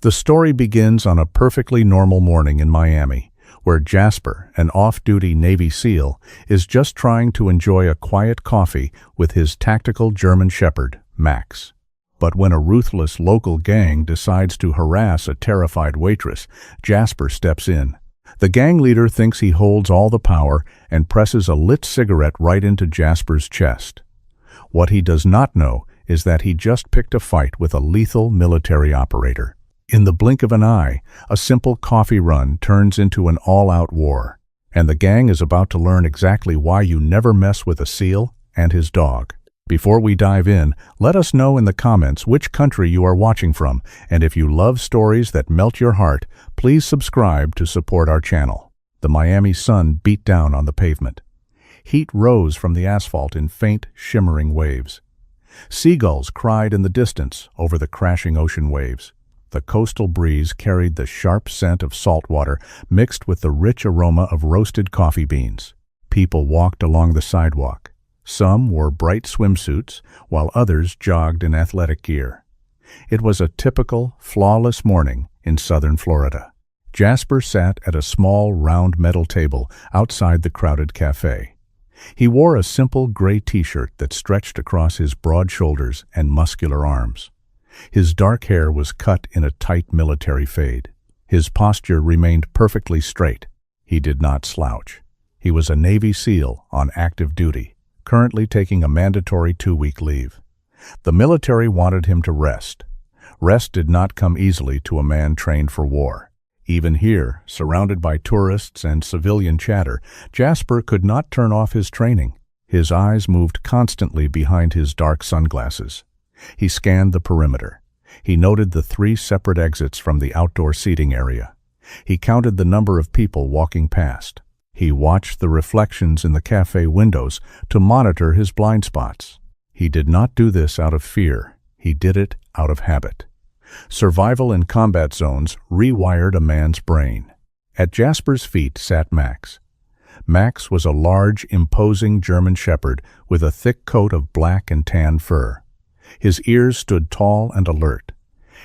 The story begins on a perfectly normal morning in Miami, where Jasper, an off-duty Navy SEAL, is just trying to enjoy a quiet coffee with his tactical German Shepherd, Max. But when a ruthless local gang decides to harass a terrified waitress, Jasper steps in. The gang leader thinks he holds all the power and presses a lit cigarette right into Jasper's chest. What he does not know is that he just picked a fight with a lethal military operator. In the blink of an eye, a simple coffee run turns into an all-out war, and the gang is about to learn exactly why you never mess with a SEAL and his dog. Before we dive in, let us know in the comments which country you are watching from, and if you love stories that melt your heart, please subscribe to support our channel. The Miami sun beat down on the pavement. Heat rose from the asphalt in faint, shimmering waves. Seagulls cried in the distance over the crashing ocean waves. The coastal breeze carried the sharp scent of salt water mixed with the rich aroma of roasted coffee beans. People walked along the sidewalk. Some wore bright swimsuits, while others jogged in athletic gear. It was a typical, flawless morning in southern Florida. Jasper sat at a small, round metal table outside the crowded cafe. He wore a simple gray t-shirt that stretched across his broad shoulders and muscular arms. His dark hair was cut in a tight military fade. His posture remained perfectly straight. He did not slouch. He was a Navy SEAL on active duty, currently taking a mandatory 2-week leave. The military wanted him to rest. Rest did not come easily to a man trained for war. Even here, surrounded by tourists and civilian chatter, Jasper could not turn off his training. His eyes moved constantly behind his dark sunglasses. He scanned the perimeter. He noted the 3 separate exits from the outdoor seating area. He counted the number of people walking past. He watched the reflections in the cafe windows to monitor his blind spots. He did not do this out of fear. He did it out of habit. Survival in combat zones rewired a man's brain. At Jasper's feet sat Max. Max was a large, imposing German Shepherd with a thick coat of black and tan fur. His ears stood tall and alert.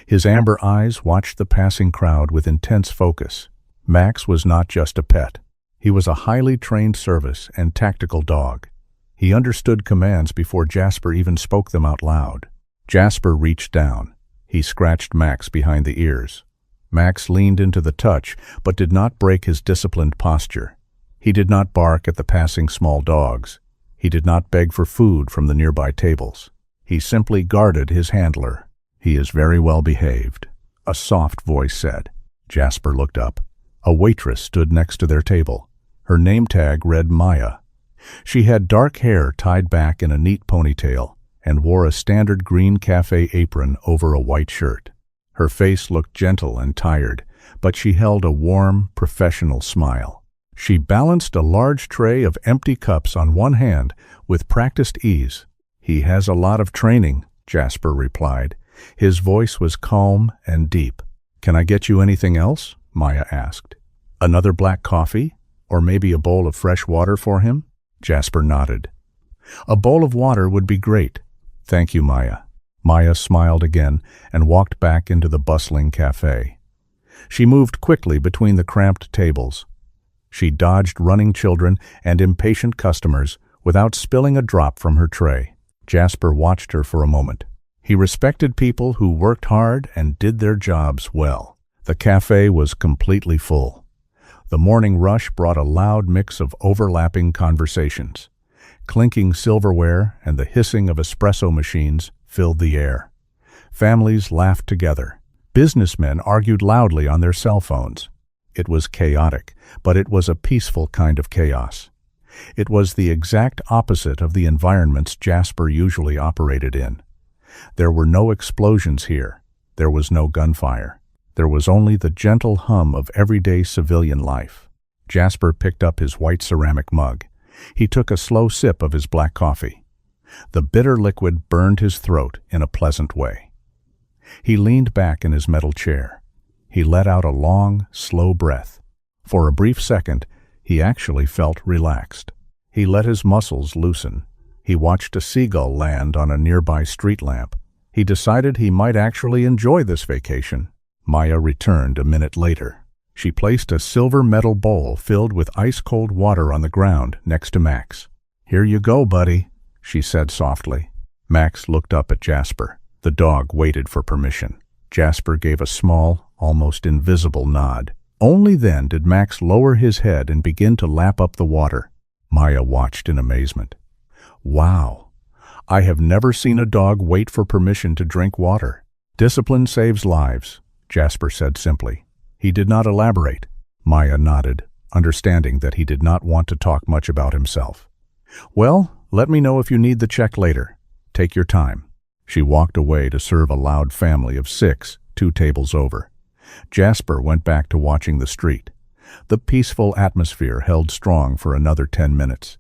His amber eyes watched the passing crowd with intense focus. Max was not just a pet. He was a highly trained service and tactical dog. He understood commands before Jasper even spoke them out loud. Jasper reached down. He scratched Max behind the ears. Max leaned into the touch, but did not break his disciplined posture. He did not bark at the passing small dogs. He did not beg for food from the nearby tables. He simply guarded his handler. "He is very well behaved," a soft voice said. Jasper looked up. A waitress stood next to their table. Her name tag read Maya. She had dark hair tied back in a neat ponytail and wore a standard green cafe apron over a white shirt. Her face looked gentle and tired, but she held a warm, professional smile. She balanced a large tray of empty cups on one hand with practiced ease. "He has a lot of training," Jasper replied. His voice was calm and deep. "Can I get you anything else?" Maya asked. "Another black coffee? Or maybe a bowl of fresh water for him?" Jasper nodded. "A bowl of water would be great. Thank you, Maya." Maya smiled again and walked back into the bustling cafe. She moved quickly between the cramped tables. She dodged running children and impatient customers without spilling a drop from her tray. Jasper watched her for a moment. He respected people who worked hard and did their jobs well. The cafe was completely full. The morning rush brought a loud mix of overlapping conversations. Clinking silverware and the hissing of espresso machines filled the air. Families laughed together. Businessmen argued loudly on their cell phones. It was chaotic, but it was a peaceful kind of chaos. It was the exact opposite of the environments Jasper usually operated in. There were no explosions here. There was no gunfire. There was only the gentle hum of everyday civilian life. Jasper picked up his white ceramic mug. He took a slow sip of his black coffee. The bitter liquid burned his throat in a pleasant way. He leaned back in his metal chair. He let out a long, slow breath. For a brief second, he actually felt relaxed. He let his muscles loosen. He watched a seagull land on a nearby street lamp. He decided he might actually enjoy this vacation. Maya returned a minute later. She placed a silver metal bowl filled with ice-cold water on the ground next to Max. "Here you go, buddy," she said softly. Max looked up at Jasper. The dog waited for permission. Jasper gave a small, almost invisible nod. Only then did Max lower his head and begin to lap up the water. Maya watched in amazement. "Wow, I have never seen a dog wait for permission to drink water." "Discipline saves lives," Jasper said simply. He did not elaborate. Maya nodded, understanding that he did not want to talk much about himself. "Well, let me know if you need the check later. Take your time." She walked away to serve a loud family of 6, 2 tables over. Jasper went back to watching the street. The peaceful atmosphere held strong for another 10 minutes.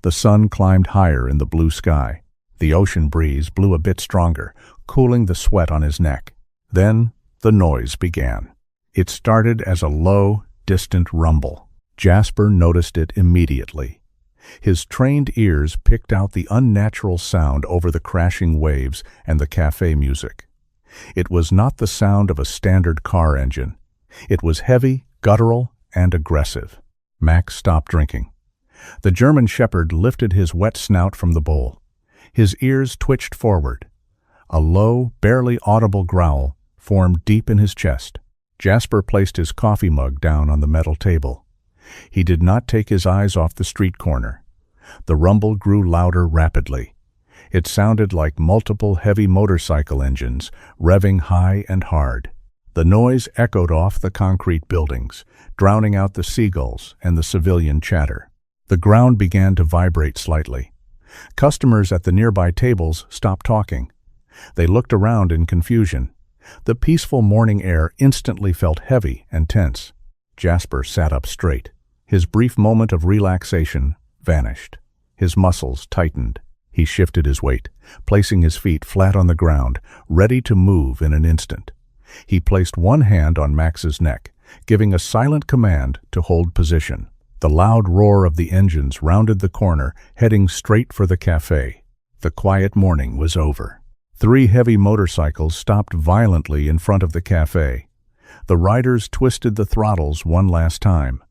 The sun climbed higher in the blue sky. The ocean breeze blew a bit stronger, cooling the sweat on his neck. Then the noise began. It started as a low, distant rumble. Jasper noticed it immediately. His trained ears picked out the unnatural sound over the crashing waves and the cafe music. It was not the sound of a standard car engine. It was heavy, guttural, and aggressive. Max stopped drinking. The German Shepherd lifted his wet snout from the bowl. His ears twitched forward. A low, barely audible growl formed deep in his chest. Jasper placed his coffee mug down on the metal table. He did not take his eyes off the street corner. The rumble grew louder rapidly. It sounded like multiple heavy motorcycle engines, revving high and hard. The noise echoed off the concrete buildings, drowning out the seagulls and the civilian chatter. The ground began to vibrate slightly. Customers at the nearby tables stopped talking. They looked around in confusion. The peaceful morning air instantly felt heavy and tense. Jasper sat up straight. His brief moment of relaxation vanished. His muscles tightened. He shifted his weight, placing his feet flat on the ground, ready to move in an instant. He placed one hand on Max's neck, giving a silent command to hold position. The loud roar of the engines rounded the corner, heading straight for the cafe. The quiet morning was over. 3 heavy motorcycles stopped violently in front of the cafe. The riders twisted the throttles one last time.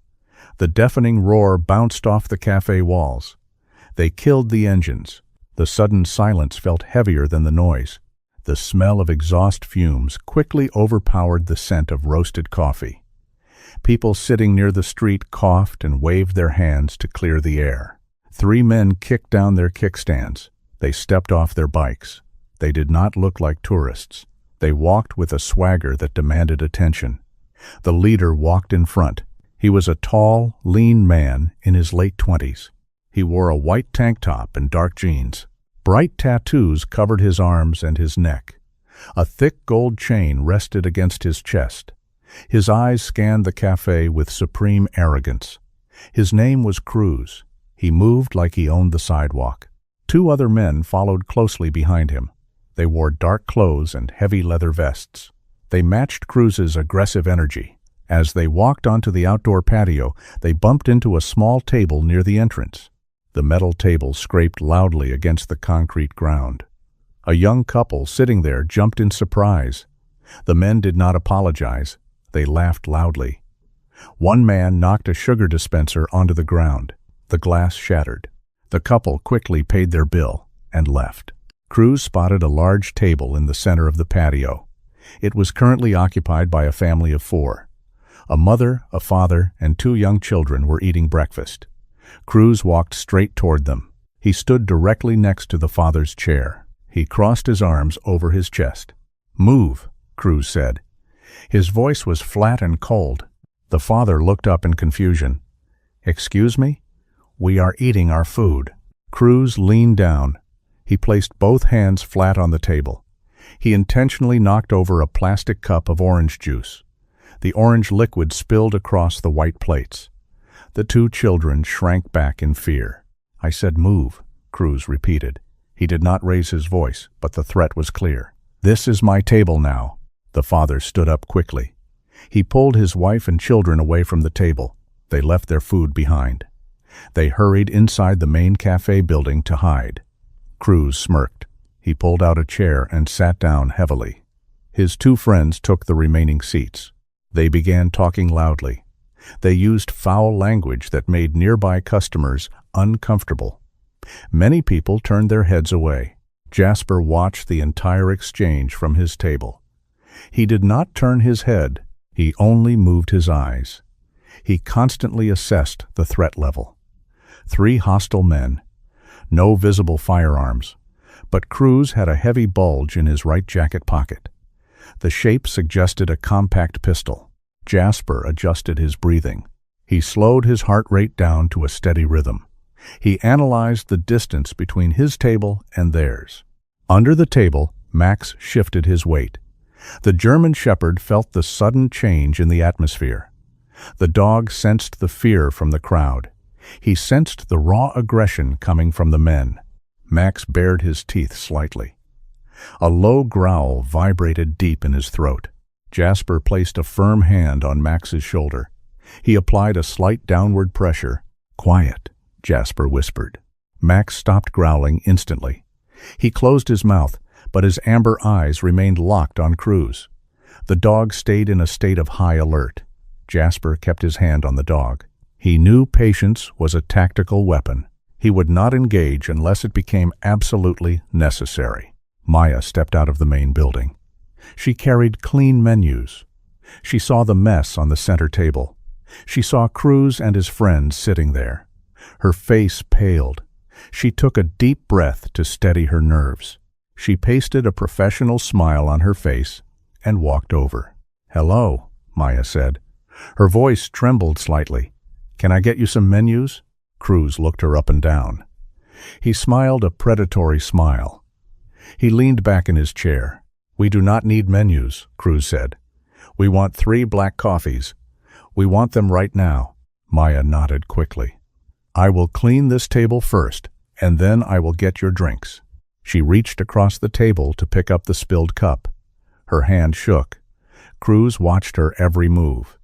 The deafening roar bounced off the cafe walls. They killed the engines. The sudden silence felt heavier than the noise. The smell of exhaust fumes quickly overpowered the scent of roasted coffee. People sitting near the street coughed and waved their hands to clear the air. 3 men kicked down their kickstands. They stepped off their bikes. They did not look like tourists. They walked with a swagger that demanded attention. The leader walked in front. He was a tall, lean man in his late 20s. He wore a white tank top and dark jeans. Bright tattoos covered his arms and his neck. A thick gold chain rested against his chest. His eyes scanned the cafe with supreme arrogance. His name was Cruz. He moved like he owned the sidewalk. 2 other men followed closely behind him. They wore dark clothes and heavy leather vests. They matched Cruz's aggressive energy. As they walked onto the outdoor patio, they bumped into a small table near the entrance. The metal table scraped loudly against the concrete ground. A young couple sitting there jumped in surprise. The men did not apologize. They laughed loudly. One man knocked a sugar dispenser onto the ground. The glass shattered. The couple quickly paid their bill and left. Cruz spotted a large table in the center of the patio. It was currently occupied by a family of 4. A mother, a father, and 2 young children were eating breakfast. Cruz walked straight toward them. He stood directly next to the father's chair. He crossed his arms over his chest. "Move," Cruz said. His voice was flat and cold. The father looked up in confusion. "Excuse me? We are eating our food." Cruz leaned down. He placed both hands flat on the table. He intentionally knocked over a plastic cup of orange juice. The orange liquid spilled across the white plates. The 2 children shrank back in fear. "I said move," Cruz repeated. He did not raise his voice, but the threat was clear. "This is my table now." The father stood up quickly. He pulled his wife and children away from the table. They left their food behind. They hurried inside the main cafe building to hide. Cruz smirked. He pulled out a chair and sat down heavily. His two friends took the remaining seats. They began talking loudly. They used foul language that made nearby customers uncomfortable. Many people turned their heads away. Jasper watched the entire exchange from his table. He did not turn his head, he only moved his eyes. He constantly assessed the threat level. 3 hostile men. No visible firearms, but Cruz had a heavy bulge in his right jacket pocket. The shape suggested a compact pistol. Jasper adjusted his breathing. He slowed his heart rate down to a steady rhythm. He analyzed the distance between his table and theirs. Under the table, Max shifted his weight. The German Shepherd felt the sudden change in the atmosphere. The dog sensed the fear from the crowd. He sensed the raw aggression coming from the men. Max bared his teeth slightly. A low growl vibrated deep in his throat. Jasper placed a firm hand on Max's shoulder. He applied a slight downward pressure. "Quiet," Jasper whispered. Max stopped growling instantly. He closed his mouth, but his amber eyes remained locked on Cruz. The dog stayed in a state of high alert. Jasper kept his hand on the dog. He knew patience was a tactical weapon. He would not engage unless it became absolutely necessary. Maya stepped out of the main building. She carried clean menus. She saw the mess on the center table. She saw Cruz and his friends sitting there. Her face paled. She took a deep breath to steady her nerves. She pasted a professional smile on her face and walked over. "Hello," Maya said. Her voice trembled slightly. "Can I get you some menus?" Cruz looked her up and down. He smiled a predatory smile. He leaned back in his chair. "We do not need menus," Cruz said. "We want 3 black coffees. We want them right now." Maya nodded quickly. "I will clean this table first, and then I will get your drinks." She reached across the table to pick up the spilled cup. Her hand shook. Cruz watched her every move.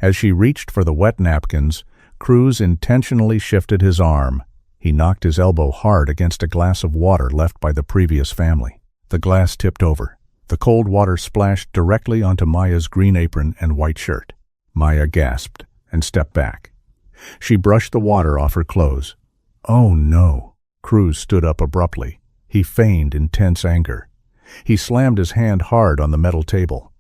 As she reached for the wet napkins, Cruz intentionally shifted his arm. He knocked his elbow hard against a glass of water left by the previous family. The glass tipped over. The cold water splashed directly onto Maya's green apron and white shirt. Maya gasped and stepped back. She brushed the water off her clothes. "Oh no!" Cruz stood up abruptly. He feigned intense anger. He slammed his hand hard on the metal table.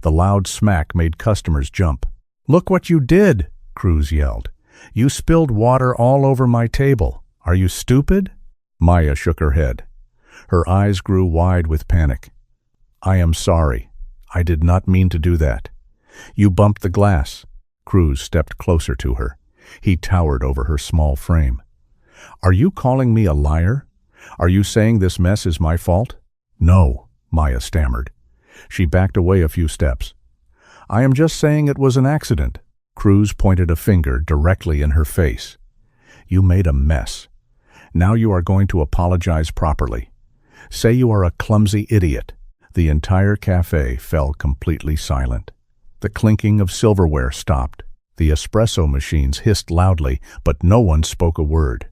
The loud smack made customers jump. "Look what you did!" Cruz yelled. "You spilled water all over my table. Are you stupid?" Maya shook her head. Her eyes grew wide with panic. "I am sorry. I did not mean to do that. You bumped the glass." Cruz stepped closer to her. He towered over her small frame. "Are you calling me a liar? Are you saying this mess is my fault?" "No," Maya stammered. She backed away a few steps. "I am just saying it was an accident." Cruz pointed a finger directly in her face. "You made a mess. Now you are going to apologize properly. Say you are a clumsy idiot." The entire cafe fell completely silent. The clinking of silverware stopped. The espresso machines hissed loudly, but no one spoke a word.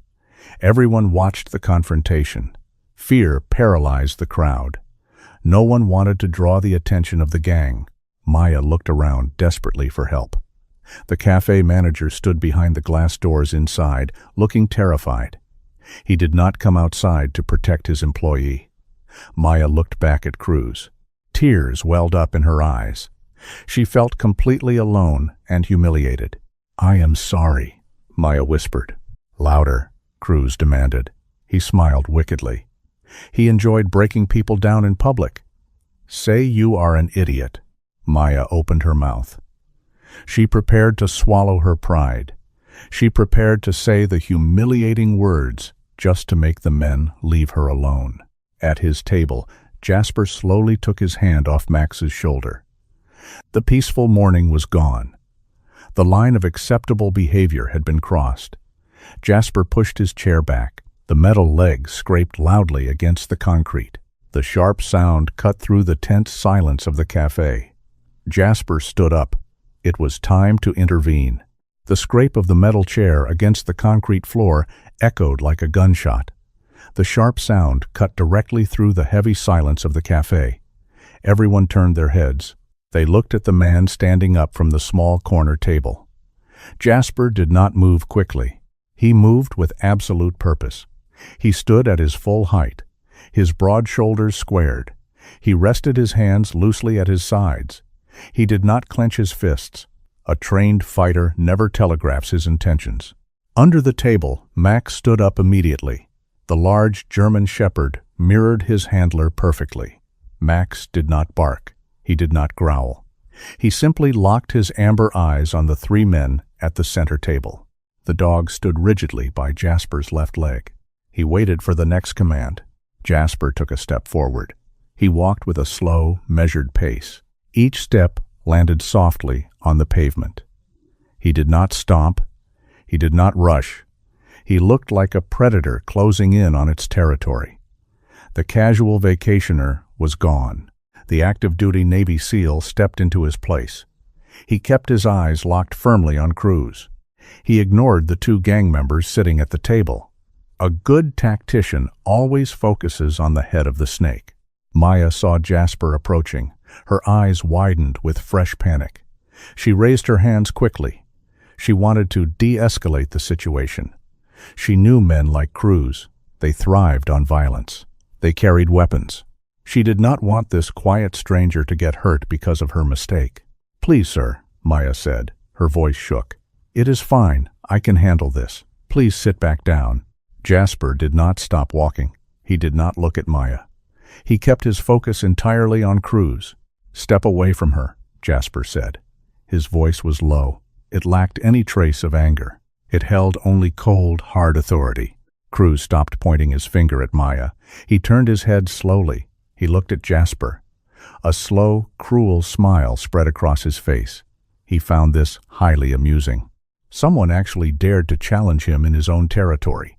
Everyone watched the confrontation. Fear paralyzed the crowd. No one wanted to draw the attention of the gang. Maya looked around desperately for help. The cafe manager stood behind the glass doors inside, looking terrified. He did not come outside to protect his employee. Maya looked back at Cruz. Tears welled up in her eyes. She felt completely alone and humiliated. "I am sorry," Maya whispered. "Louder," Cruz demanded. He smiled wickedly. He enjoyed breaking people down in public. "Say you are an idiot." Maya opened her mouth. She prepared to swallow her pride. She prepared to say the humiliating words just to make the men leave her alone. At his table, Jasper slowly took his hand off Max's shoulder. The peaceful morning was gone. The line of acceptable behavior had been crossed. Jasper pushed his chair back. The metal legs scraped loudly against the concrete. The sharp sound cut through the tense silence of the cafe. Jasper stood up. It was time to intervene. The scrape of the metal chair against the concrete floor echoed like a gunshot. The sharp sound cut directly through the heavy silence of the cafe. Everyone turned their heads. They looked at the man standing up from the small corner table. Jasper did not move quickly. He moved with absolute purpose. He stood at his full height, his broad shoulders squared. He rested his hands loosely at his sides. He did not clench his fists. A trained fighter never telegraphs his intentions. Under the table, Max stood up immediately. The large German shepherd mirrored his handler perfectly. Max did not bark. He did not growl. He simply locked his amber eyes on the three men at the center table. The dog stood rigidly by Jasper's left leg. He waited for the next command. Jasper took a step forward. He walked with a slow, measured pace. Each step landed softly on the pavement. He did not stomp. He did not rush. He looked like a predator closing in on its territory. The casual vacationer was gone. The active-duty Navy SEAL stepped into his place. He kept his eyes locked firmly on Cruz. He ignored the two gang members sitting at the table. A good tactician always focuses on the head of the snake. Maya saw Jasper approaching. Her eyes widened with fresh panic. She raised her hands quickly. She wanted to de-escalate the situation. She knew men like Cruz. They thrived on violence. They carried weapons. She did not want this quiet stranger to get hurt because of her mistake. "Please, sir," Maya said. Her voice shook. "It is fine. I can handle this. Please sit back down." Jasper did not stop walking. He did not look at Maya. He kept his focus entirely on Cruz. "Step away from her," Jasper said. His voice was low. It lacked any trace of anger. It held only cold, hard authority. Cruz stopped pointing his finger at Maya. He turned his head slowly. He looked at Jasper. A slow, cruel smile spread across his face. He found this highly amusing. Someone actually dared to challenge him in his own territory.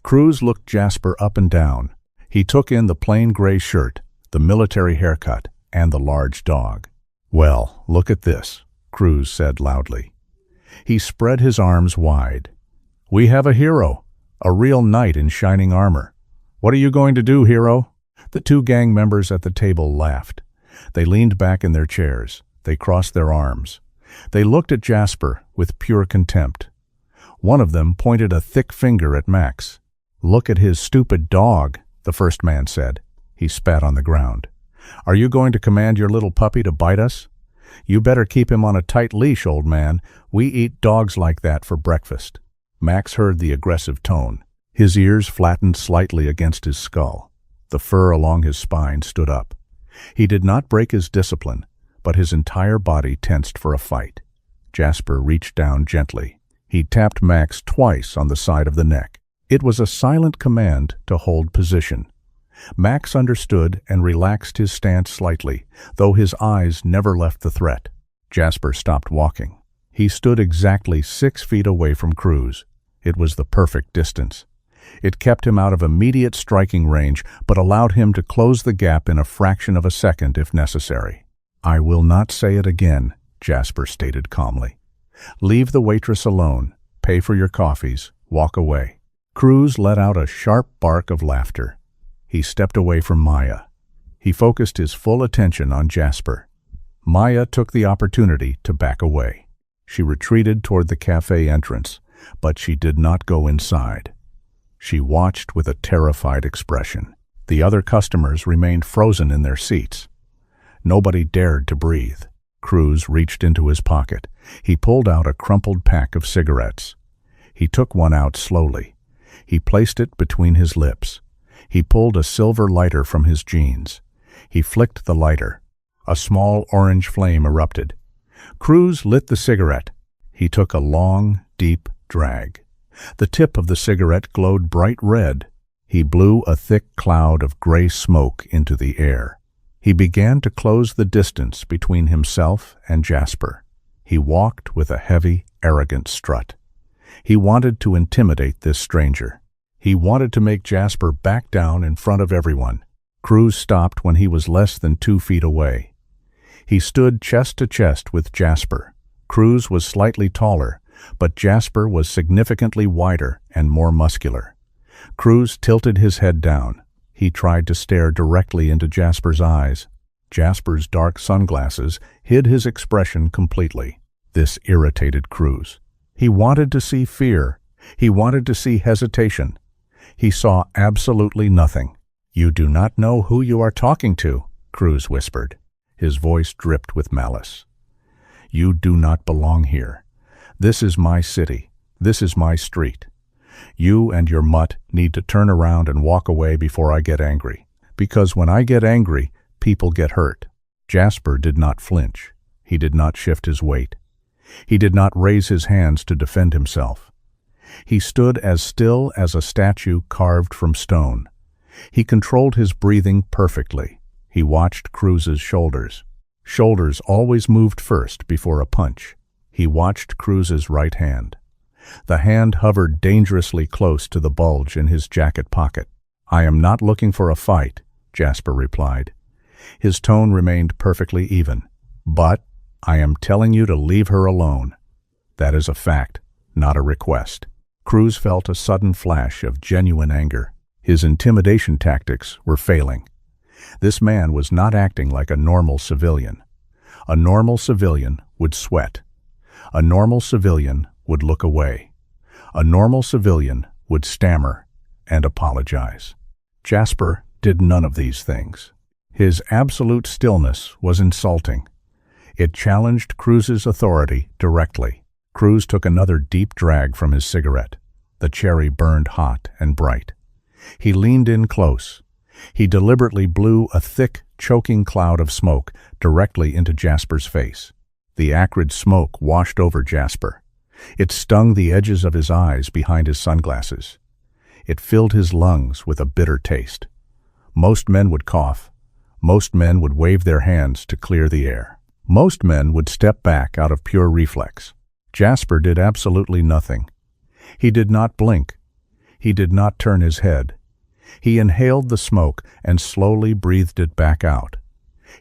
Cruz looked Jasper up and down. He took in the plain gray shirt, the military haircut, and the large dog. "Well, look at this," Cruz said loudly. He spread his arms wide. "We have a hero, a real knight in shining armor. What are you going to do, hero?" The two gang members at the table laughed. They leaned back in their chairs. They crossed their arms. They looked at Jasper with pure contempt. One of them pointed a thick finger at Max. "Look at his stupid dog," the first man said. He spat on the ground. "Are you going to command your little puppy to bite us? You better keep him on a tight leash, old man. We eat dogs like that for breakfast." Max heard the aggressive tone. His ears flattened slightly against his skull. The fur along his spine stood up. He did not break his discipline, but his entire body tensed for a fight. Jasper reached down gently. He tapped Max twice on the side of the neck. It was a silent command to hold position. Max understood and relaxed his stance slightly, though his eyes never left the threat. Jasper stopped walking. He stood exactly 6 feet away from Cruz. It was the perfect distance. It kept him out of immediate striking range, but allowed him to close the gap in a fraction of a second if necessary. "I will not say it again," Jasper stated calmly. "Leave the waitress alone, pay for your coffees, walk away." Cruz let out a sharp bark of laughter. He stepped away from Maya. He focused his full attention on Jasper. Maya took the opportunity to back away. She retreated toward the cafe entrance, but she did not go inside. She watched with a terrified expression. The other customers remained frozen in their seats. Nobody dared to breathe. Cruz reached into his pocket. He pulled out a crumpled pack of cigarettes. He took one out slowly. He placed it between his lips. He pulled a silver lighter from his jeans. He flicked the lighter. A small orange flame erupted. Cruz lit the cigarette. He took a long, deep drag. The tip of the cigarette glowed bright red. He blew a thick cloud of gray smoke into the air. He began to close the distance between himself and Jasper. He walked with a heavy, arrogant strut. He wanted to intimidate this stranger. He wanted to make Jasper back down in front of everyone. Cruz stopped when he was less than 2 feet away. He stood chest to chest with Jasper. Cruz was slightly taller, but Jasper was significantly wider and more muscular. Cruz tilted his head down. He tried to stare directly into Jasper's eyes. Jasper's dark sunglasses hid his expression completely. This irritated Cruz. He wanted to see fear. He wanted to see hesitation. He saw absolutely nothing. "You do not know who you are talking to," Cruz whispered. His voice dripped with malice. "You do not belong here. This is my city. This is my street. You and your mutt need to turn around and walk away before I get angry. Because when I get angry, people get hurt." Jasper did not flinch. He did not shift his weight. He did not raise his hands to defend himself. He stood as still as a statue carved from stone. He controlled his breathing perfectly. He watched Cruz's shoulders. Shoulders always moved first before a punch. He watched Cruz's right hand. The hand hovered dangerously close to the bulge in his jacket pocket. "I am not looking for a fight," Jasper replied. His tone remained perfectly even. "But I am telling you to leave her alone. That is a fact, not a request." Cruz felt a sudden flash of genuine anger. His intimidation tactics were failing. This man was not acting like a normal civilian. A normal civilian would sweat. A normal civilian would look away. A normal civilian would stammer and apologize. Jasper did none of these things. His absolute stillness was insulting. It challenged Cruz's authority directly. Cruz took another deep drag from his cigarette. The cherry burned hot and bright. He leaned in close. He deliberately blew a thick, choking cloud of smoke directly into Jasper's face. The acrid smoke washed over Jasper. It stung the edges of his eyes behind his sunglasses. It filled his lungs with a bitter taste. Most men would cough. Most men would wave their hands to clear the air. Most men would step back out of pure reflex. Jasper did absolutely nothing. He did not blink. He did not turn his head. He inhaled the smoke and slowly breathed it back out.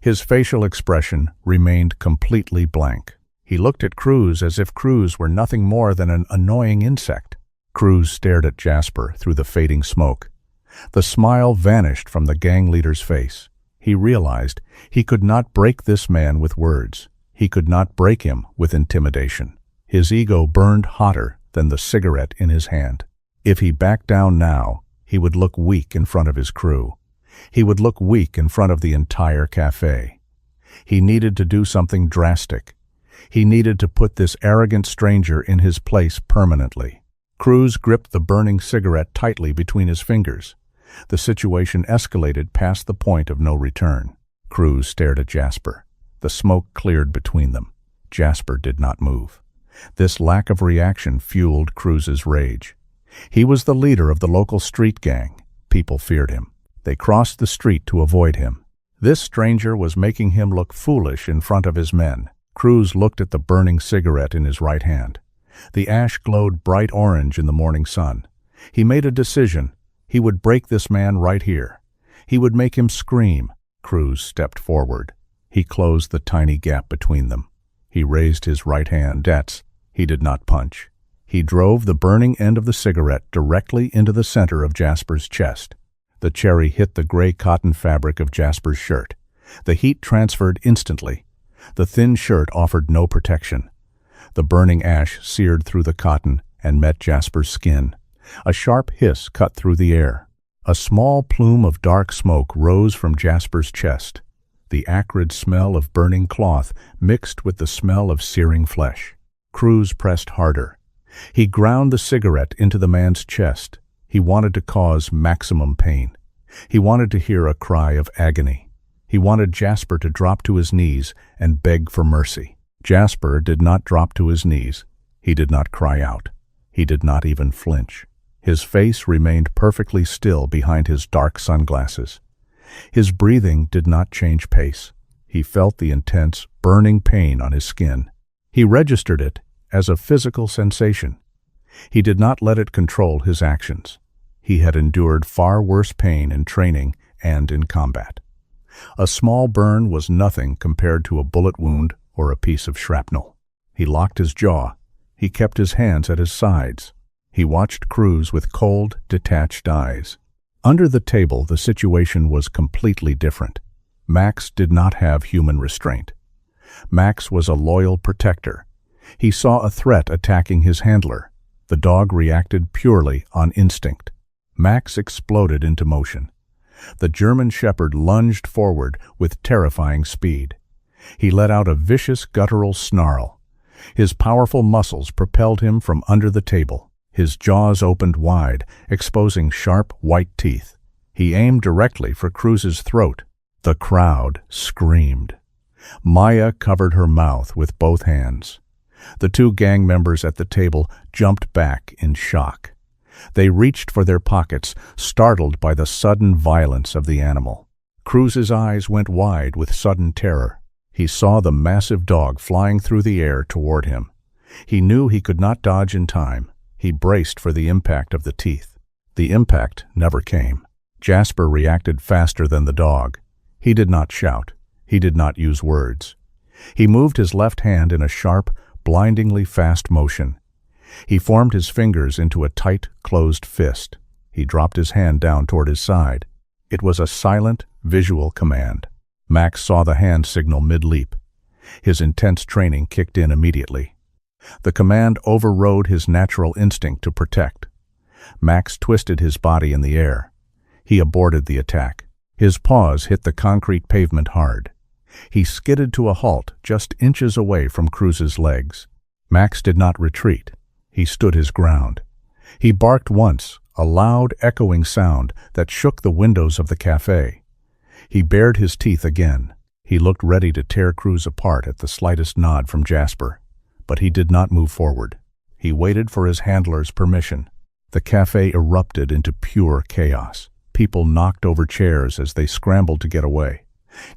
His facial expression remained completely blank. He looked at Cruz as if Cruz were nothing more than an annoying insect. Cruz stared at Jasper through the fading smoke. The smile vanished from the gang leader's face. He realized he could not break this man with words. He could not break him with intimidation. His ego burned hotter than the cigarette in his hand. If he backed down now, he would look weak in front of his crew. He would look weak in front of the entire cafe. He needed to do something drastic. He needed to put this arrogant stranger in his place permanently. Cruz gripped the burning cigarette tightly between his fingers. The situation escalated past the point of no return. Cruz stared at Jasper. The smoke cleared between them. Jasper did not move. This lack of reaction fueled Cruz's rage. He was the leader of the local street gang. People feared him. They crossed the street to avoid him. This stranger was making him look foolish in front of his men. Cruz looked at the burning cigarette in his right hand. The ash glowed bright orange in the morning sun. He made a decision. He would break this man right here. He would make him scream. Cruz stepped forward. He closed the tiny gap between them. He raised his right hand. He did not punch. He drove the burning end of the cigarette directly into the center of Jasper's chest. The cherry hit the gray cotton fabric of Jasper's shirt. The heat transferred instantly. The thin shirt offered no protection. The burning ash seared through the cotton and met Jasper's skin. A sharp hiss cut through the air. A small plume of dark smoke rose from Jasper's chest. The acrid smell of burning cloth mixed with the smell of searing flesh. Cruz pressed harder. He ground the cigarette into the man's chest. He wanted to cause maximum pain. He wanted to hear a cry of agony. He wanted Jasper to drop to his knees and beg for mercy. Jasper did not drop to his knees. He did not cry out. He did not even flinch. His face remained perfectly still behind his dark sunglasses. His breathing did not change pace. He felt the intense, burning pain on his skin. He registered it as a physical sensation. He did not let it control his actions. He had endured far worse pain in training and in combat. A small burn was nothing compared to a bullet wound or a piece of shrapnel. He locked his jaw. He kept his hands at his sides. He watched Cruz with cold, detached eyes. Under the table, the situation was completely different. Max did not have human restraint. Max was a loyal protector. He saw a threat attacking his handler. The dog reacted purely on instinct. Max exploded into motion. The German Shepherd lunged forward with terrifying speed. He let out a vicious guttural snarl. His powerful muscles propelled him from under the table. His jaws opened wide, exposing sharp, white teeth. He aimed directly for Cruz's throat. The crowd screamed. Maya covered her mouth with both hands. The two gang members at the table jumped back in shock. They reached for their pockets, startled by the sudden violence of the animal. Cruz's eyes went wide with sudden terror. He saw the massive dog flying through the air toward him. He knew he could not dodge in time. He braced for the impact of the teeth. The impact never came. Jasper reacted faster than the dog. He did not shout. He did not use words. He moved his left hand in a sharp, blindingly fast motion. He formed his fingers into a tight, closed fist. He dropped his hand down toward his side. It was a silent, visual command. Max saw the hand signal mid-leap. His intense training kicked in immediately. The command overrode his natural instinct to protect. Max twisted his body in the air. He aborted the attack. His paws hit the concrete pavement hard. He skidded to a halt just inches away from Cruz's legs. Max did not retreat. He stood his ground. He barked once, a loud, echoing sound that shook the windows of the cafe. He bared his teeth again. He looked ready to tear Cruz apart at the slightest nod from Jasper. But he did not move forward. He waited for his handler's permission. The cafe erupted into pure chaos. People knocked over chairs as they scrambled to get away.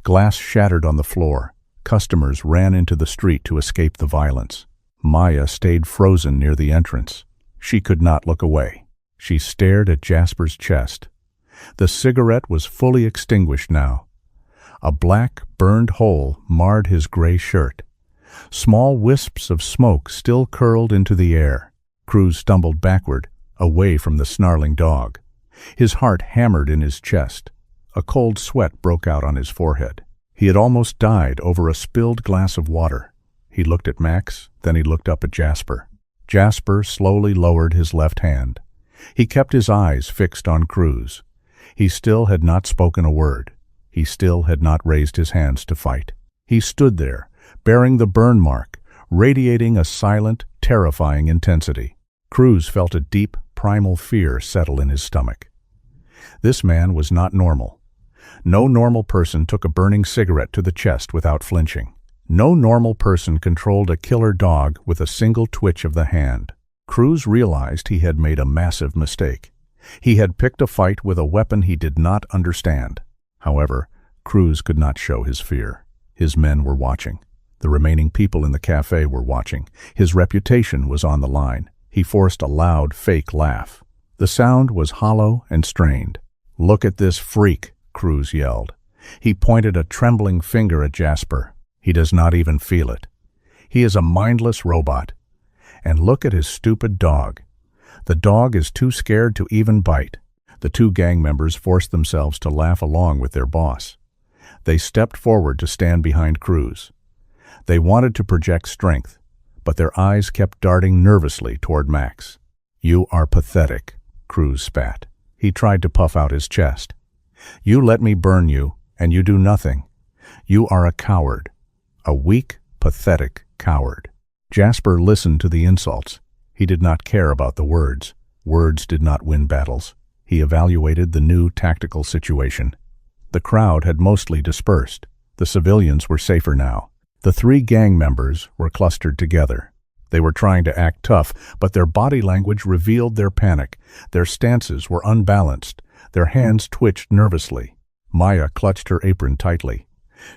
Glass shattered on the floor. Customers ran into the street to escape the violence. Maya stayed frozen near the entrance. She could not look away. She stared at Jasper's chest. The cigarette was fully extinguished now. A black, burned hole marred his gray shirt. Small wisps of smoke still curled into the air. Cruz stumbled backward, away from the snarling dog. His heart hammered in his chest. A cold sweat broke out on his forehead. He had almost died over a spilled glass of water. He looked at Max, then he looked up at Jasper. Jasper slowly lowered his left hand. He kept his eyes fixed on Cruz. He still had not spoken a word. He still had not raised his hands to fight. He stood there, bearing the burn mark, radiating a silent, terrifying intensity. Cruz felt a deep, primal fear settle in his stomach. This man was not normal. No normal person took a burning cigarette to the chest without flinching. No normal person controlled a killer dog with a single twitch of the hand. Cruz realized he had made a massive mistake. He had picked a fight with a weapon he did not understand. However, Cruz could not show his fear. His men were watching. The remaining people in the cafe were watching. His reputation was on the line. He forced a loud, fake laugh. The sound was hollow and strained. "Look at this freak," Cruz yelled. He pointed a trembling finger at Jasper. "He does not even feel it. He is a mindless robot. And look at his stupid dog. The dog is too scared to even bite." The two gang members forced themselves to laugh along with their boss. They stepped forward to stand behind Cruz. They wanted to project strength, but their eyes kept darting nervously toward Max. "You are pathetic," Cruz spat. He tried to puff out his chest. "You let me burn you, and you do nothing. You are a coward. A weak, pathetic coward." Jasper listened to the insults. He did not care about the words. Words did not win battles. He evaluated the new tactical situation. The crowd had mostly dispersed. The civilians were safer now. The three gang members were clustered together. They were trying to act tough, but their body language revealed their panic. Their stances were unbalanced. Their hands twitched nervously. Maya clutched her apron tightly.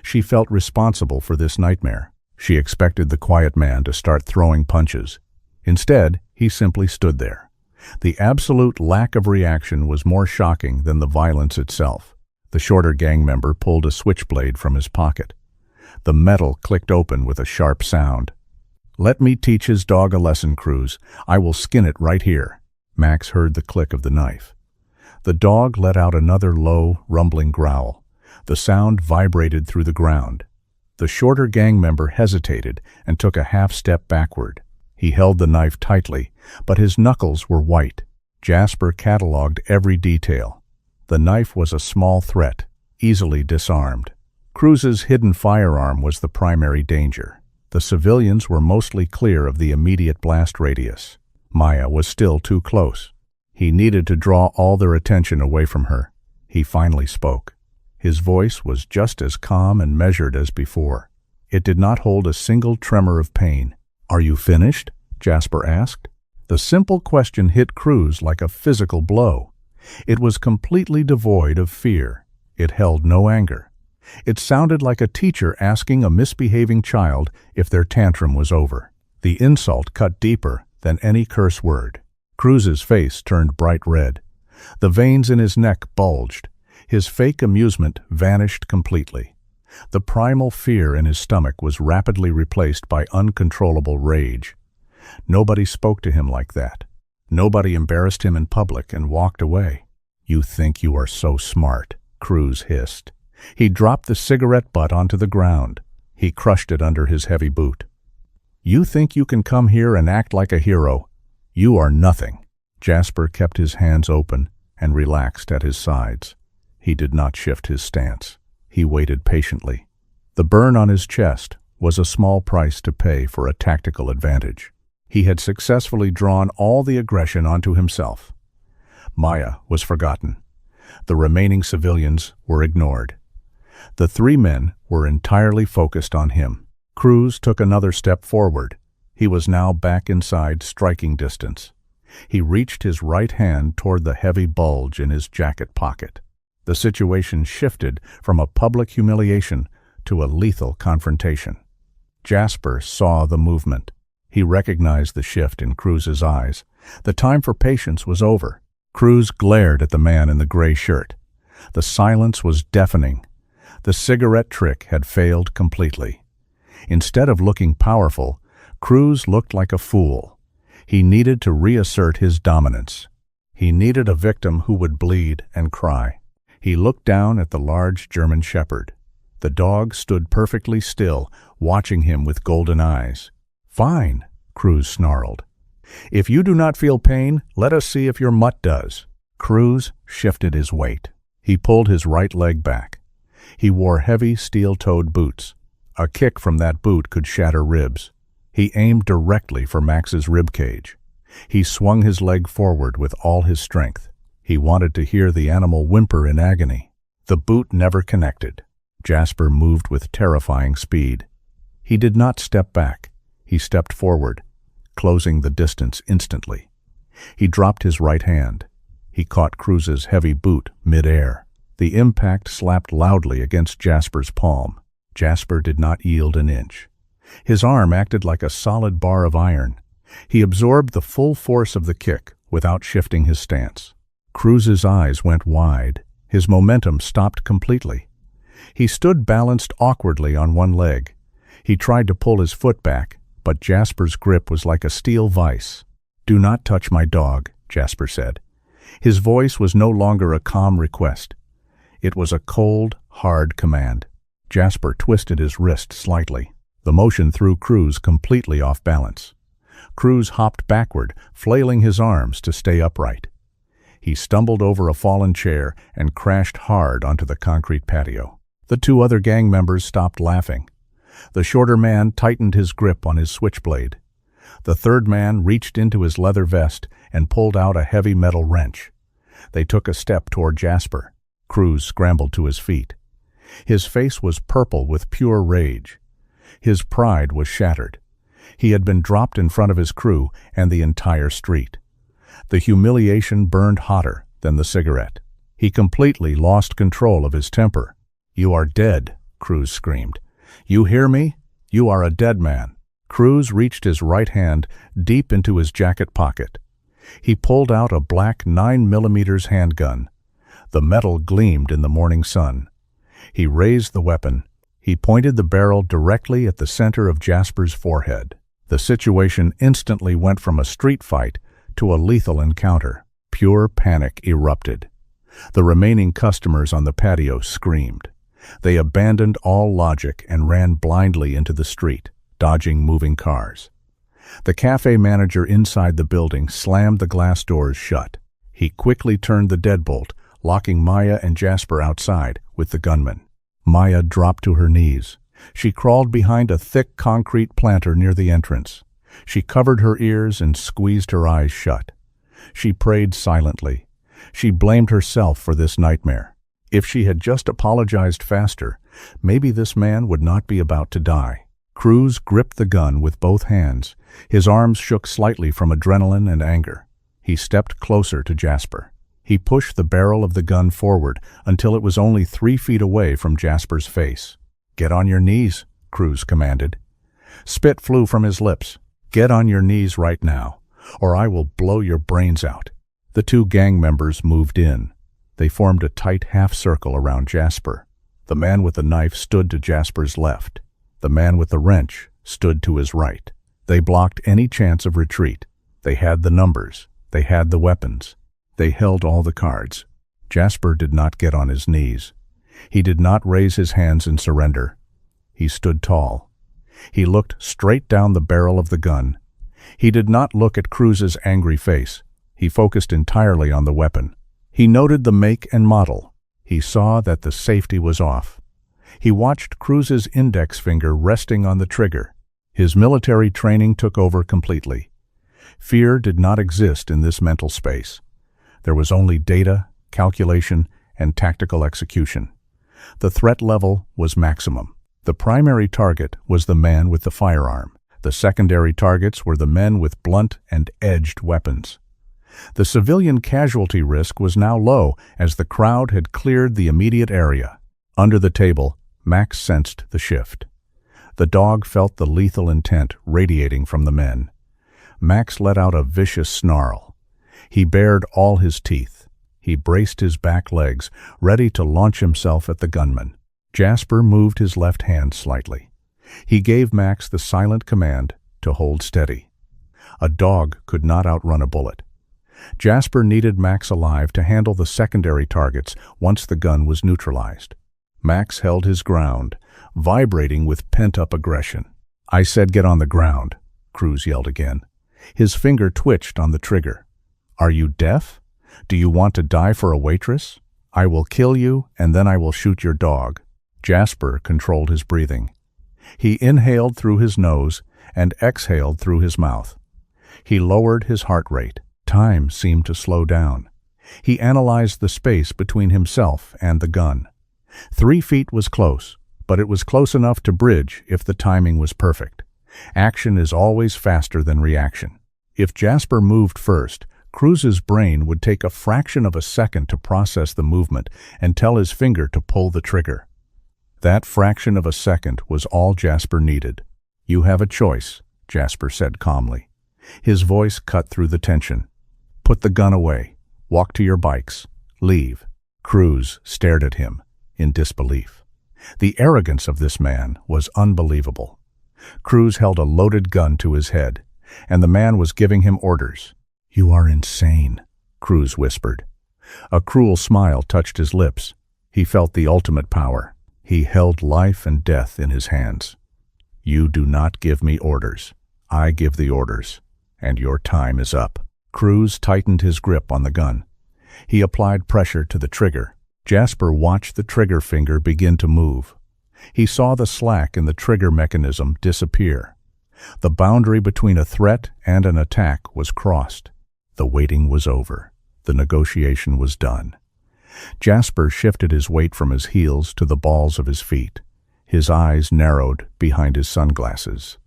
She felt responsible for this nightmare. She expected the quiet man to start throwing punches. Instead, he simply stood there. The absolute lack of reaction was more shocking than the violence itself. The shorter gang member pulled a switchblade from his pocket. The metal clicked open with a sharp sound. "Let me teach his dog a lesson, Cruz. I will skin it right here." Max heard the click of the knife. The dog let out another low, rumbling growl. The sound vibrated through the ground. The shorter gang member hesitated and took a half-step backward. He held the knife tightly, but his knuckles were white. Jasper cataloged every detail. The knife was a small threat, easily disarmed. Cruz's hidden firearm was the primary danger. The civilians were mostly clear of the immediate blast radius. Maya was still too close. He needed to draw all their attention away from her. He finally spoke. His voice was just as calm and measured as before. It did not hold a single tremor of pain. "Are you finished?" Jasper asked. The simple question hit Cruz like a physical blow. It was completely devoid of fear. It held no anger. It sounded like a teacher asking a misbehaving child if their tantrum was over. The insult cut deeper than any curse word. Cruz's face turned bright red. The veins in his neck bulged. His fake amusement vanished completely. The primal fear in his stomach was rapidly replaced by uncontrollable rage. Nobody spoke to him like that. Nobody embarrassed him in public and walked away. "You think you are so smart," Cruz hissed. He dropped the cigarette butt onto the ground. He crushed it under his heavy boot. "You think you can come here and act like a hero? You are nothing." Jasper kept his hands open and relaxed at his sides. He did not shift his stance. He waited patiently. The burn on his chest was a small price to pay for a tactical advantage. He had successfully drawn all the aggression onto himself. Maya was forgotten. The remaining civilians were ignored. The three men were entirely focused on him. Cruz took another step forward. He was now back inside striking distance. He reached his right hand toward the heavy bulge in his jacket pocket. The situation shifted from a public humiliation to a lethal confrontation. Jasper saw the movement. He recognized the shift in Cruz's eyes. The time for patience was over. Cruz glared at the man in the gray shirt. The silence was deafening. The cigarette trick had failed completely. Instead of looking powerful, Cruz looked like a fool. He needed to reassert his dominance. He needed a victim who would bleed and cry. He looked down at the large German shepherd. The dog stood perfectly still, watching him with golden eyes. "Fine," Cruz snarled. "If you do not feel pain, let us see if your mutt does." Cruz shifted his weight. He pulled his right leg back. He wore heavy steel-toed boots. A kick from that boot could shatter ribs. He aimed directly for Max's ribcage. He swung his leg forward with all his strength. He wanted to hear the animal whimper in agony. The boot never connected. Jasper moved with terrifying speed. He did not step back. He stepped forward, closing the distance instantly. He dropped his right hand. He caught Cruz's heavy boot mid-air. The impact slapped loudly against Jasper's palm. Jasper did not yield an inch. His arm acted like a solid bar of iron. He absorbed the full force of the kick without shifting his stance. Cruz's eyes went wide. His momentum stopped completely. He stood balanced awkwardly on one leg. He tried to pull his foot back, but Jasper's grip was like a steel vise. "Do not touch my dog," Jasper said. His voice was no longer a calm request. It was a cold, hard command. Jasper twisted his wrist slightly. The motion threw Cruz completely off balance. Cruz hopped backward, flailing his arms to stay upright. He stumbled over a fallen chair and crashed hard onto the concrete patio. The two other gang members stopped laughing. The shorter man tightened his grip on his switchblade. The third man reached into his leather vest and pulled out a heavy metal wrench. They took a step toward Jasper. Cruz scrambled to his feet. His face was purple with pure rage. His pride was shattered. He had been dropped in front of his crew and the entire street. The humiliation burned hotter than the cigarette. He completely lost control of his temper. "You are dead," Cruz screamed. "You hear me? You are a dead man." Cruz reached his right hand deep into his jacket pocket. He pulled out a black 9mm handgun. The metal gleamed in the morning sun. He raised the weapon. He pointed the barrel directly at the center of Jasper's forehead. The situation instantly went from a street fight to a lethal encounter. Pure panic erupted. The remaining customers on the patio screamed. They abandoned all logic and ran blindly into the street, dodging moving cars. The cafe manager inside the building slammed the glass doors shut. He quickly turned the deadbolt, locking Maya and Jasper outside with the gunman. Maya dropped to her knees. She crawled behind a thick concrete planter near the entrance. She covered her ears and squeezed her eyes shut. She prayed silently. She blamed herself for this nightmare. If she had just apologized faster, maybe this man would not be about to die. Cruz gripped the gun with both hands. His arms shook slightly from adrenaline and anger. He stepped closer to Jasper. He pushed the barrel of the gun forward until it was only 3 feet away from Jasper's face. "Get on your knees," Cruz commanded. Spit flew from his lips. "Get on your knees right now, or I will blow your brains out." The 2 gang members moved in. They formed a tight half-circle around Jasper. The man with the knife stood to Jasper's left. The man with the wrench stood to his right. They blocked any chance of retreat. They had the numbers. They had the weapons. They held all the cards. Jasper did not get on his knees. He did not raise his hands in surrender. He stood tall. He looked straight down the barrel of the gun. He did not look at Cruz's angry face. He focused entirely on the weapon. He noted the make and model. He saw that the safety was off. He watched Cruz's index finger resting on the trigger. His military training took over completely. Fear did not exist in this mental space. There was only data, calculation, and tactical execution. The threat level was maximum. The primary target was the man with the firearm. The secondary targets were the men with blunt and edged weapons. The civilian casualty risk was now low as the crowd had cleared the immediate area. Under the table, Max sensed the shift. The dog felt the lethal intent radiating from the men. Max let out a vicious snarl. He bared all his teeth. He braced his back legs, ready to launch himself at the gunman. Jasper moved his left hand slightly. He gave Max the silent command to hold steady. A dog could not outrun a bullet. Jasper needed Max alive to handle the secondary targets once the gun was neutralized. Max held his ground, vibrating with pent-up aggression. "I said get on the ground," Cruz yelled again. His finger twitched on the trigger. "Are you deaf? Do you want to die for a waitress? I will kill you, and then I will shoot your dog." Jasper controlled his breathing. He inhaled through his nose and exhaled through his mouth. He lowered his heart rate. Time seemed to slow down. He analyzed the space between himself and the gun. 3 feet was close, but it was close enough to bridge if the timing was perfect. Action is always faster than reaction. If Jasper moved first, Cruz's brain would take a fraction of a second to process the movement and tell his finger to pull the trigger. That fraction of a second was all Jasper needed. "You have a choice," Jasper said calmly. His voice cut through the tension. "Put the gun away. Walk to your bikes. Leave." Cruz stared at him in disbelief. The arrogance of this man was unbelievable. Cruz held a loaded gun to his head, and the man was giving him orders. "You are insane," Cruz whispered. A cruel smile touched his lips. He felt the ultimate power. He held life and death in his hands. "You do not give me orders. I give the orders, and your time is up." Cruz tightened his grip on the gun. He applied pressure to the trigger. Jasper watched the trigger finger begin to move. He saw the slack in the trigger mechanism disappear. The boundary between a threat and an attack was crossed. The waiting was over. The negotiation was done. Jasper shifted his weight from his heels to the balls of his feet. His eyes narrowed behind his sunglasses.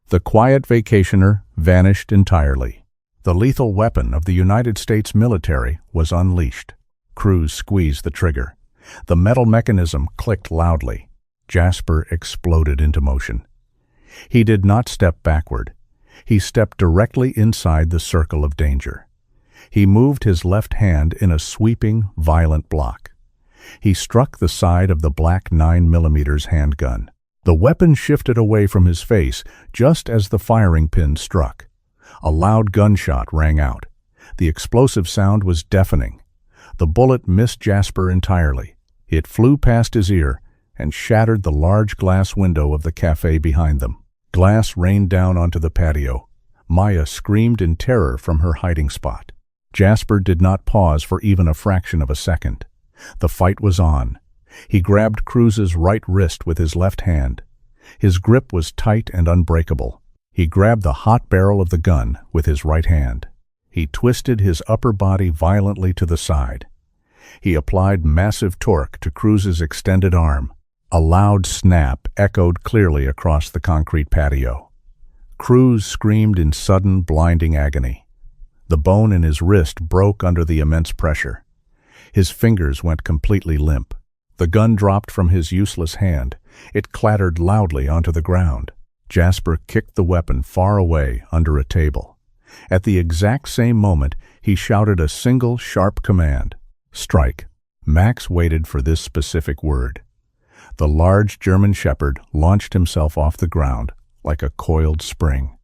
The quiet vacationer vanished entirely. The lethal weapon of the United States military was unleashed. Cruz squeezed the trigger. The metal mechanism clicked loudly. Jasper exploded into motion. He did not step backward. He stepped directly inside the circle of danger. He moved his left hand in a sweeping, violent block. He struck the side of the black 9mm handgun. The weapon shifted away from his face just as the firing pin struck. A loud gunshot rang out. The explosive sound was deafening. The bullet missed Jasper entirely. It flew past his ear and shattered the large glass window of the cafe behind them. Glass rained down onto the patio. Maya screamed in terror from her hiding spot. Jasper did not pause for even a fraction of a second. The fight was on. He grabbed Cruz's right wrist with his left hand. His grip was tight and unbreakable. He grabbed the hot barrel of the gun with his right hand. He twisted his upper body violently to the side. He applied massive torque to Cruz's extended arm. A loud snap echoed clearly across the concrete patio. Cruz screamed in sudden, blinding agony. The bone in his wrist broke under the immense pressure. His fingers went completely limp. The gun dropped from his useless hand. It clattered loudly onto the ground. Jasper kicked the weapon far away under a table. At the exact same moment, he shouted a single, sharp command. Strike. Max waited for this specific word. The large German shepherd launched himself off the ground like a coiled spring.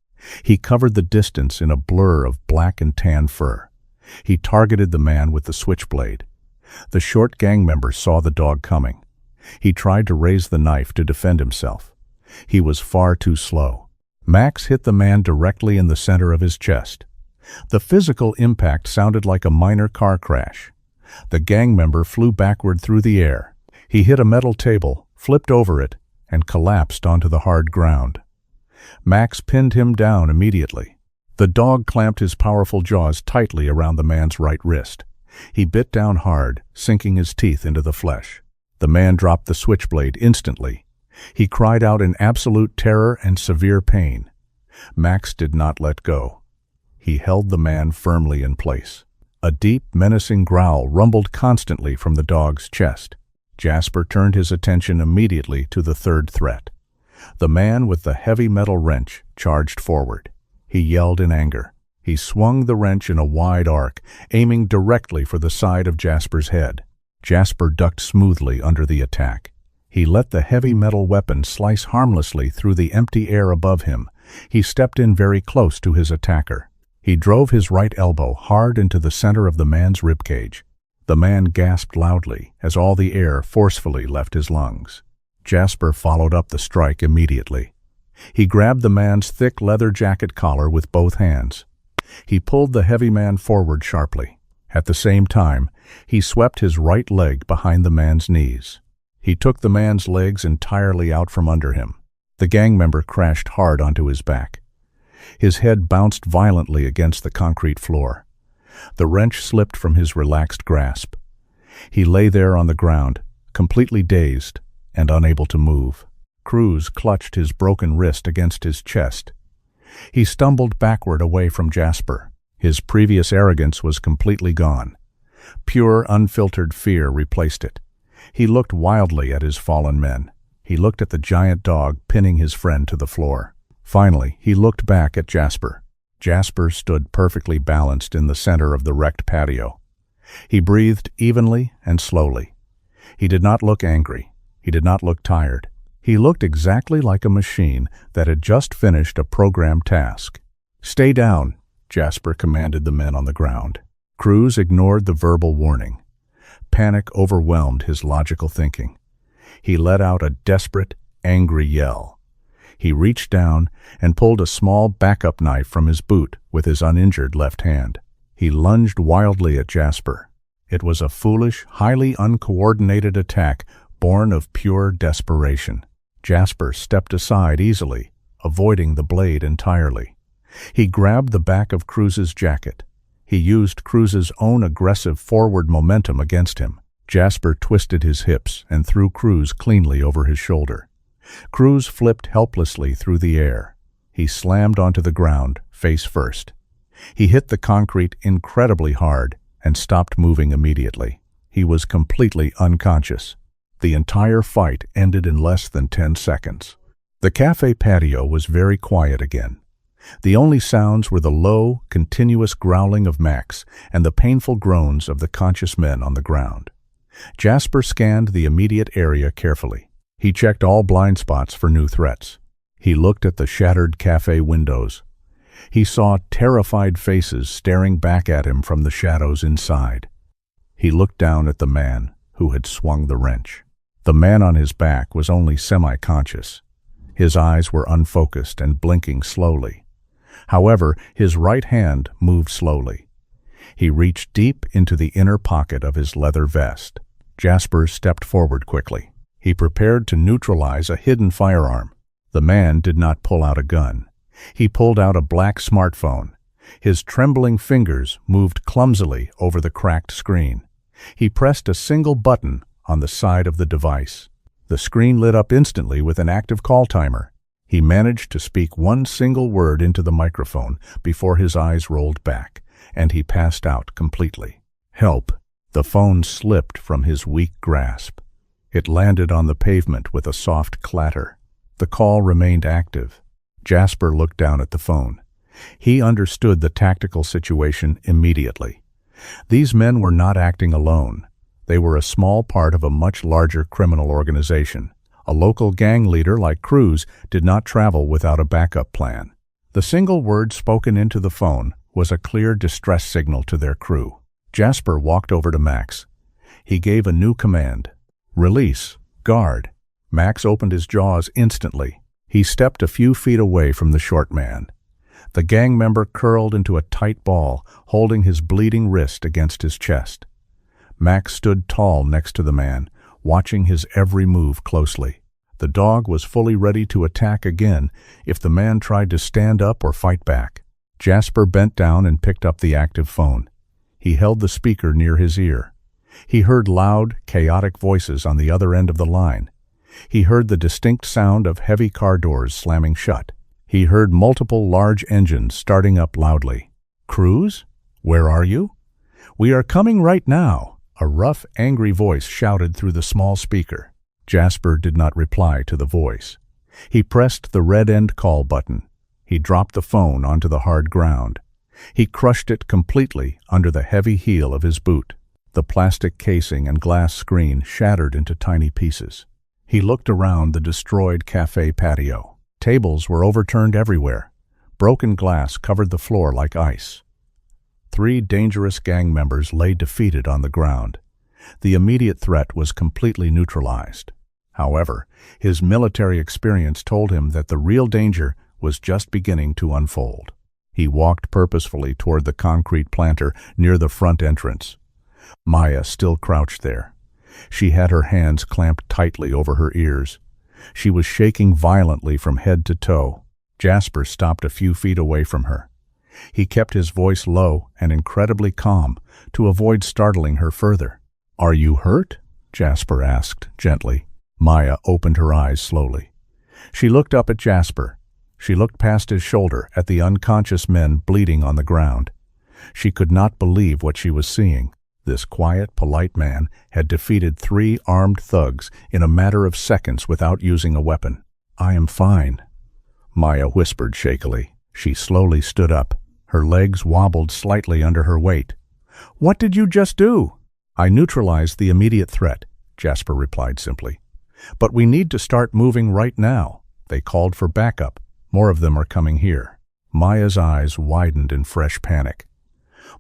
He covered the distance in a blur of black and tan fur. He targeted the man with the switchblade. The short gang member saw the dog coming. He tried to raise the knife to defend himself. He was far too slow. Max hit the man directly in the center of his chest. The physical impact sounded like a minor car crash. The gang member flew backward through the air. He hit a metal table, flipped over it, and collapsed onto the hard ground. Max pinned him down immediately. The dog clamped his powerful jaws tightly around the man's right wrist. He bit down hard, sinking his teeth into the flesh. The man dropped the switchblade instantly. He cried out in absolute terror and severe pain. Max did not let go. He held the man firmly in place. A deep, menacing growl rumbled constantly from the dog's chest. Jasper turned his attention immediately to the third threat. The man with the heavy metal wrench charged forward. He yelled in anger. He swung the wrench in a wide arc, aiming directly for the side of Jasper's head. Jasper ducked smoothly under the attack. He let the heavy metal weapon slice harmlessly through the empty air above him. He stepped in very close to his attacker. He drove his right elbow hard into the center of the man's ribcage. The man gasped loudly as all the air forcefully left his lungs. Jasper followed up the strike immediately. He grabbed the man's thick leather jacket collar with both hands. He pulled the heavy man forward sharply. At the same time, he swept his right leg behind the man's knees. He took the man's legs entirely out from under him. The gang member crashed hard onto his back. His head bounced violently against the concrete floor. The wrench slipped from his relaxed grasp. He lay there on the ground, completely dazed and unable to move. Cruz clutched his broken wrist against his chest. He stumbled backward away from Jasper. His previous arrogance was completely gone. Pure, unfiltered fear replaced it. He looked wildly at his fallen men. He looked at the giant dog pinning his friend to the floor. Finally, he looked back at Jasper. Jasper stood perfectly balanced in the center of the wrecked patio. He breathed evenly and slowly. He did not look angry. He did not look tired. He looked exactly like a machine that had just finished a programmed task. "Stay down," Jasper commanded the men on the ground. Cruz ignored the verbal warning. Panic overwhelmed his logical thinking. He let out a desperate, angry yell. He reached down and pulled a small backup knife from his boot with his uninjured left hand. He lunged wildly at Jasper. It was a foolish, highly uncoordinated attack born of pure desperation. Jasper stepped aside easily, avoiding the blade entirely. He grabbed the back of Cruz's jacket. He used Cruz's own aggressive forward momentum against him. Jasper twisted his hips and threw Cruz cleanly over his shoulder. Cruz flipped helplessly through the air. He slammed onto the ground, face first. He hit the concrete incredibly hard and stopped moving immediately. He was completely unconscious. The entire fight ended in less than 10 seconds. The cafe patio was very quiet again. The only sounds were the low, continuous growling of Max and the painful groans of the conscious men on the ground. Jasper scanned the immediate area carefully. He checked all blind spots for new threats. He looked at the shattered cafe windows. He saw terrified faces staring back at him from the shadows inside. He looked down at the man, who had swung the wrench. The man on his back was only semi-conscious. His eyes were unfocused and blinking slowly. However, his right hand moved slowly. He reached deep into the inner pocket of his leather vest. Jasper stepped forward quickly. He prepared to neutralize a hidden firearm. The man did not pull out a gun. He pulled out a black smartphone. His trembling fingers moved clumsily over the cracked screen. He pressed a single button on the side of the device. The screen lit up instantly with an active call timer. He managed to speak one single word into the microphone before his eyes rolled back, and he passed out completely. Help! The phone slipped from his weak grasp. It landed on the pavement with a soft clatter. The call remained active. Jasper looked down at the phone. He understood the tactical situation immediately. These men were not acting alone. They were a small part of a much larger criminal organization. A local gang leader like Cruz did not travel without a backup plan. The single word spoken into the phone was a clear distress signal to their crew. Jasper walked over to Max. He gave a new command. Release. Guard. Max opened his jaws instantly. He stepped a few feet away from the short man. The gang member curled into a tight ball, holding his bleeding wrist against his chest. Max stood tall next to the man, watching his every move closely. The dog was fully ready to attack again if the man tried to stand up or fight back. Jasper bent down and picked up the active phone. He held the speaker near his ear. He heard loud, chaotic voices on the other end of the line. He heard the distinct sound of heavy car doors slamming shut. He heard multiple large engines starting up loudly. "Cruz? Where are you?" "We are coming right now," a rough, angry voice shouted through the small speaker. Jasper did not reply to the voice. He pressed the red end call button. He dropped the phone onto the hard ground. He crushed it completely under the heavy heel of his boot. The plastic casing and glass screen shattered into tiny pieces. He looked around the destroyed cafe patio. Tables were overturned everywhere. Broken glass covered the floor like ice. 3 dangerous gang members lay defeated on the ground. The immediate threat was completely neutralized. However, his military experience told him that the real danger was just beginning to unfold. He walked purposefully toward the concrete planter near the front entrance. Maya still crouched there. She had her hands clamped tightly over her ears. She was shaking violently from head to toe. Jasper stopped a few feet away from her. He kept his voice low and incredibly calm to avoid startling her further. "Are you hurt?" Jasper asked gently. Maya opened her eyes slowly. She looked up at Jasper. She looked past his shoulder at the unconscious men bleeding on the ground. She could not believe what she was seeing. This quiet, polite man had defeated 3 armed thugs in a matter of seconds without using a weapon. "I am fine," Maya whispered shakily. She slowly stood up. Her legs wobbled slightly under her weight. "What did you just do?" "I neutralized the immediate threat," Jasper replied simply. "But we need to start moving right now. They called for backup. More of them are coming here." Maya's eyes widened in fresh panic.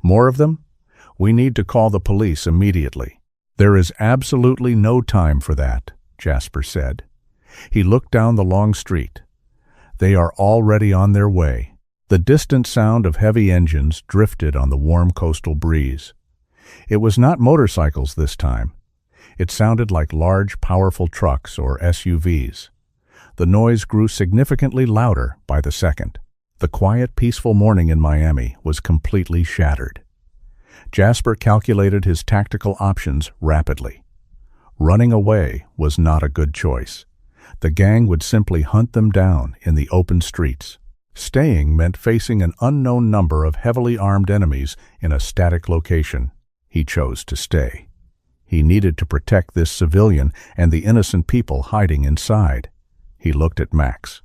"More of them? We need to call the police immediately." "There is absolutely no time for that," Jasper said. He looked down the long street. "They are already on their way." The distant sound of heavy engines drifted on the warm coastal breeze. It was not motorcycles this time. It sounded like large, powerful trucks or SUVs. The noise grew significantly louder by the second. The quiet, peaceful morning in Miami was completely shattered. Jasper calculated his tactical options rapidly. Running away was not a good choice. The gang would simply hunt them down in the open streets. Staying meant facing an unknown number of heavily armed enemies in a static location. He chose to stay. He needed to protect this civilian and the innocent people hiding inside. He looked at Max.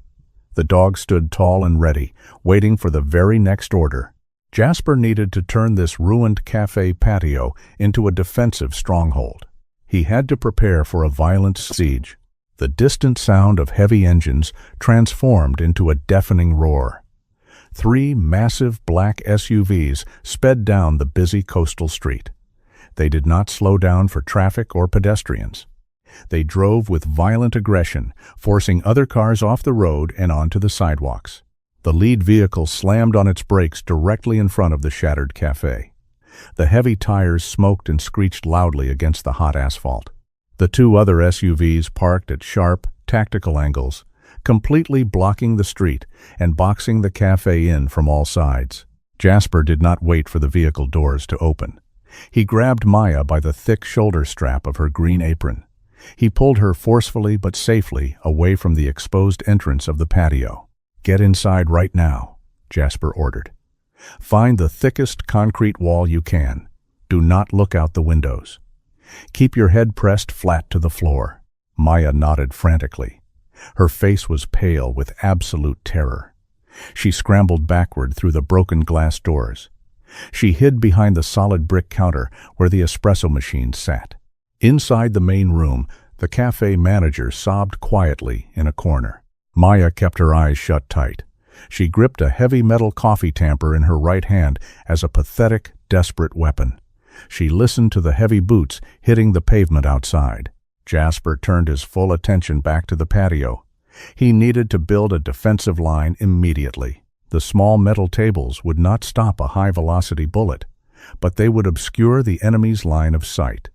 The dog stood tall and ready, waiting for the very next order. Jasper needed to turn this ruined cafe patio into a defensive stronghold. He had to prepare for a violent siege. The distant sound of heavy engines transformed into a deafening roar. 3 massive black SUVs sped down the busy coastal street. They did not slow down for traffic or pedestrians. They drove with violent aggression, forcing other cars off the road and onto the sidewalks. The lead vehicle slammed on its brakes directly in front of the shattered cafe. The heavy tires smoked and screeched loudly against the hot asphalt. The two other SUVs parked at sharp, tactical angles, completely blocking the street and boxing the cafe in from all sides. Jasper did not wait for the vehicle doors to open. He grabbed Maya by the thick shoulder strap of her green apron. He pulled her forcefully but safely away from the exposed entrance of the patio. "Get inside right now," Jasper ordered. "Find the thickest concrete wall you can. Do not look out the windows. Keep your head pressed flat to the floor." Maya nodded frantically. Her face was pale with absolute terror. She scrambled backward through the broken glass doors. She hid behind the solid brick counter where the espresso machine sat. Inside the main room, the cafe manager sobbed quietly in a corner. Maya kept her eyes shut tight. She gripped a heavy metal coffee tamper in her right hand as a pathetic, desperate weapon. She listened to the heavy boots hitting the pavement outside. Jasper turned his full attention back to the patio. He needed to build a defensive line immediately. The small metal tables would not stop a high-velocity bullet, but they would obscure the enemy's line of sight.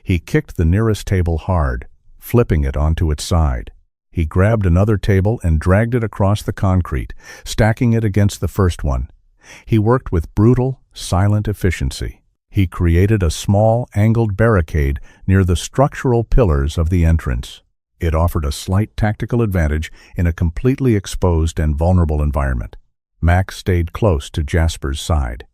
He kicked the nearest table hard, flipping it onto its side. He grabbed another table and dragged it across the concrete, stacking it against the first one. He worked with brutal, silent efficiency. He created a small, angled barricade near the structural pillars of the entrance. It offered a slight tactical advantage in a completely exposed and vulnerable environment. Max stayed close to Jasper's side.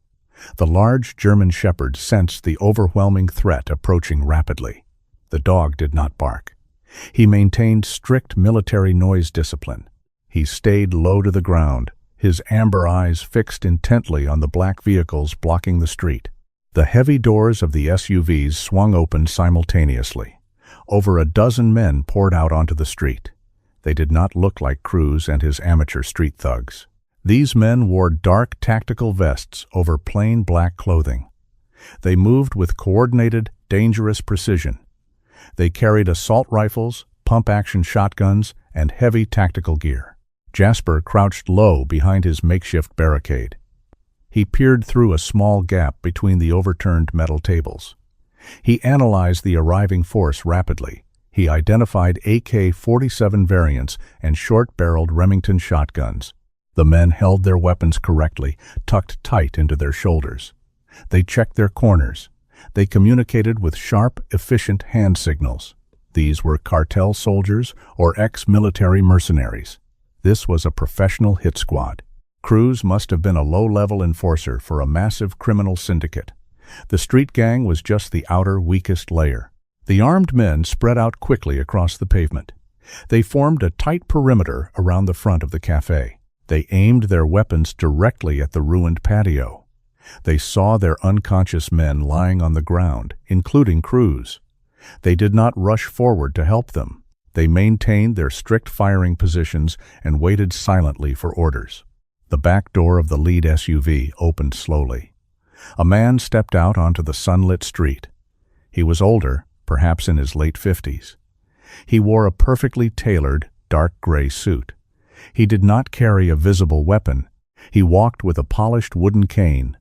The large German shepherd sensed the overwhelming threat approaching rapidly. The dog did not bark. He maintained strict military noise discipline. He stayed low to the ground, his amber eyes fixed intently on the black vehicles blocking the street. The heavy doors of the SUVs swung open simultaneously. Over a dozen men poured out onto the street. They did not look like Cruz and his amateur street thugs. These men wore dark tactical vests over plain black clothing. They moved with coordinated, dangerous precision. They carried assault rifles, pump-action shotguns, and heavy tactical gear. Jasper crouched low behind his makeshift barricade. He peered through a small gap between the overturned metal tables. He analyzed the arriving force rapidly. He identified AK-47 variants and short-barreled Remington shotguns. The men held their weapons correctly, tucked tight into their shoulders. They checked their corners. They communicated with sharp, efficient hand signals. These were cartel soldiers or ex-military mercenaries. This was a professional hit squad. Cruz must have been a low-level enforcer for a massive criminal syndicate. The street gang was just the outer, weakest layer. The armed men spread out quickly across the pavement. They formed a tight perimeter around the front of the cafe. They aimed their weapons directly at the ruined patio. They saw their unconscious men lying on the ground, including Cruz. They did not rush forward to help them. They maintained their strict firing positions and waited silently for orders. The back door of the lead SUV opened slowly. A man stepped out onto the sunlit street. He was older, perhaps in his late 50s. He wore a perfectly tailored, dark gray suit. He did not carry a visible weapon. He walked with a polished wooden cane,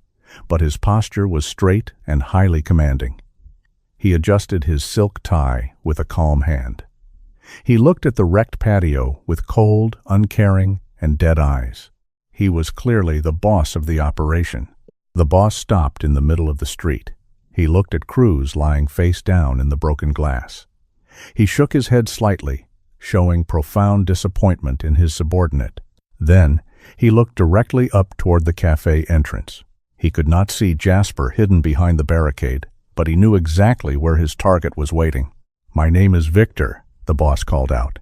but his posture was straight and highly commanding. He adjusted his silk tie with a calm hand. He looked at the wrecked patio with cold, uncaring, and dead eyes. He was clearly the boss of the operation. The boss stopped in the middle of the street. He looked at Cruz lying face down in the broken glass. He shook his head slightly, showing profound disappointment in his subordinate. Then, he looked directly up toward the cafe entrance. He could not see Jasper hidden behind the barricade, but he knew exactly where his target was waiting. "My name is Victor," the boss called out.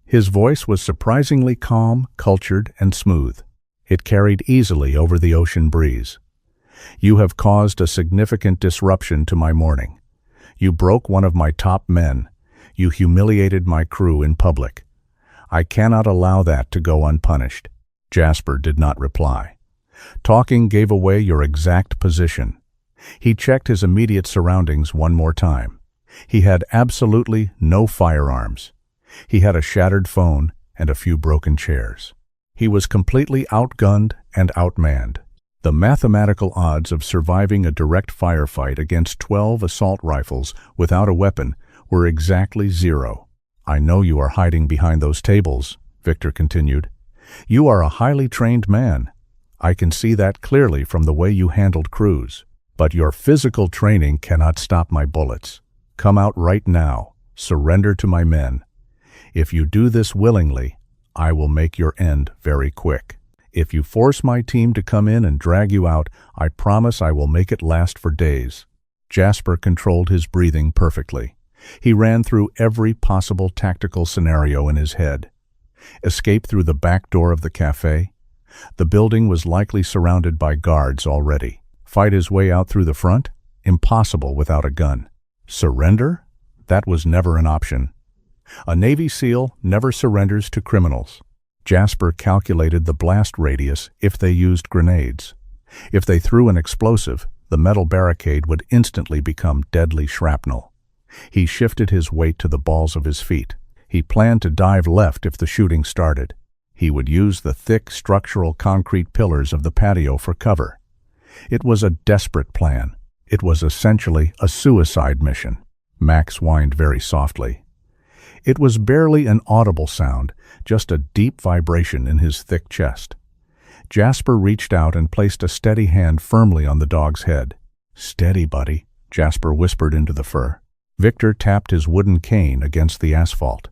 His voice was surprisingly calm, cultured, and smooth. It carried easily over the ocean breeze. "You have caused a significant disruption to my morning. You broke one of my top men. You humiliated my crew in public. I cannot allow that to go unpunished." Jasper did not reply. "Talking gave away your exact position. He checked his immediate surroundings one more time. He had absolutely no firearms. He had a shattered phone and a few broken chairs. He was completely outgunned and outmanned. The mathematical odds of surviving a direct firefight against 12 assault rifles without a weapon were exactly 0. "I know you are hiding behind those tables," Victor continued. "You are a highly trained man. I can see that clearly from the way you handled Cruz. But your physical training cannot stop my bullets. Come out right now. Surrender to my men. If you do this willingly, I will make your end very quick. If you force my team to come in and drag you out, I promise I will make it last for days." Jasper controlled his breathing perfectly. He ran through every possible tactical scenario in his head. Escape through the back door of the cafe? The building was likely surrounded by guards already. Fight his way out through the front? Impossible without a gun. Surrender? That was never an option. A Navy SEAL never surrenders to criminals. Jasper calculated the blast radius if they used grenades. If they threw an explosive, the metal barricade would instantly become deadly shrapnel. He shifted his weight to the balls of his feet. He planned to dive left if the shooting started. He would use the thick structural concrete pillars of the patio for cover. It was a desperate plan. It was essentially a suicide mission. Max whined very softly. It was barely an audible sound, just a deep vibration in his thick chest. Jasper reached out and placed a steady hand firmly on the dog's head. "Steady, buddy," Jasper whispered into the fur. Victor tapped his wooden cane against the asphalt.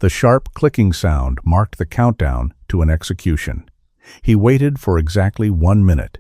The sharp clicking sound marked the countdown to an execution. He waited for exactly 1 minute.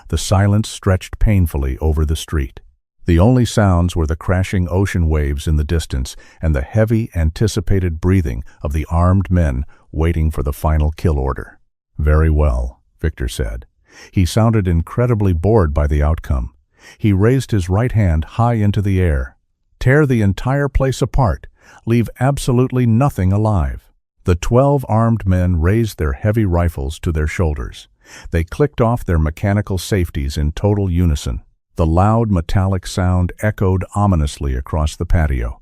The silence stretched painfully over the street. The only sounds were the crashing ocean waves in the distance and the heavy, anticipated breathing of the armed men waiting for the final kill order. "Very well," Victor said. He sounded incredibly bored by the outcome. He raised his right hand high into the air. "Tear the entire place apart. Leave absolutely nothing alive." The 12 armed men raised their heavy rifles to their shoulders. They clicked off their mechanical safeties in total unison. The loud metallic sound echoed ominously across the patio.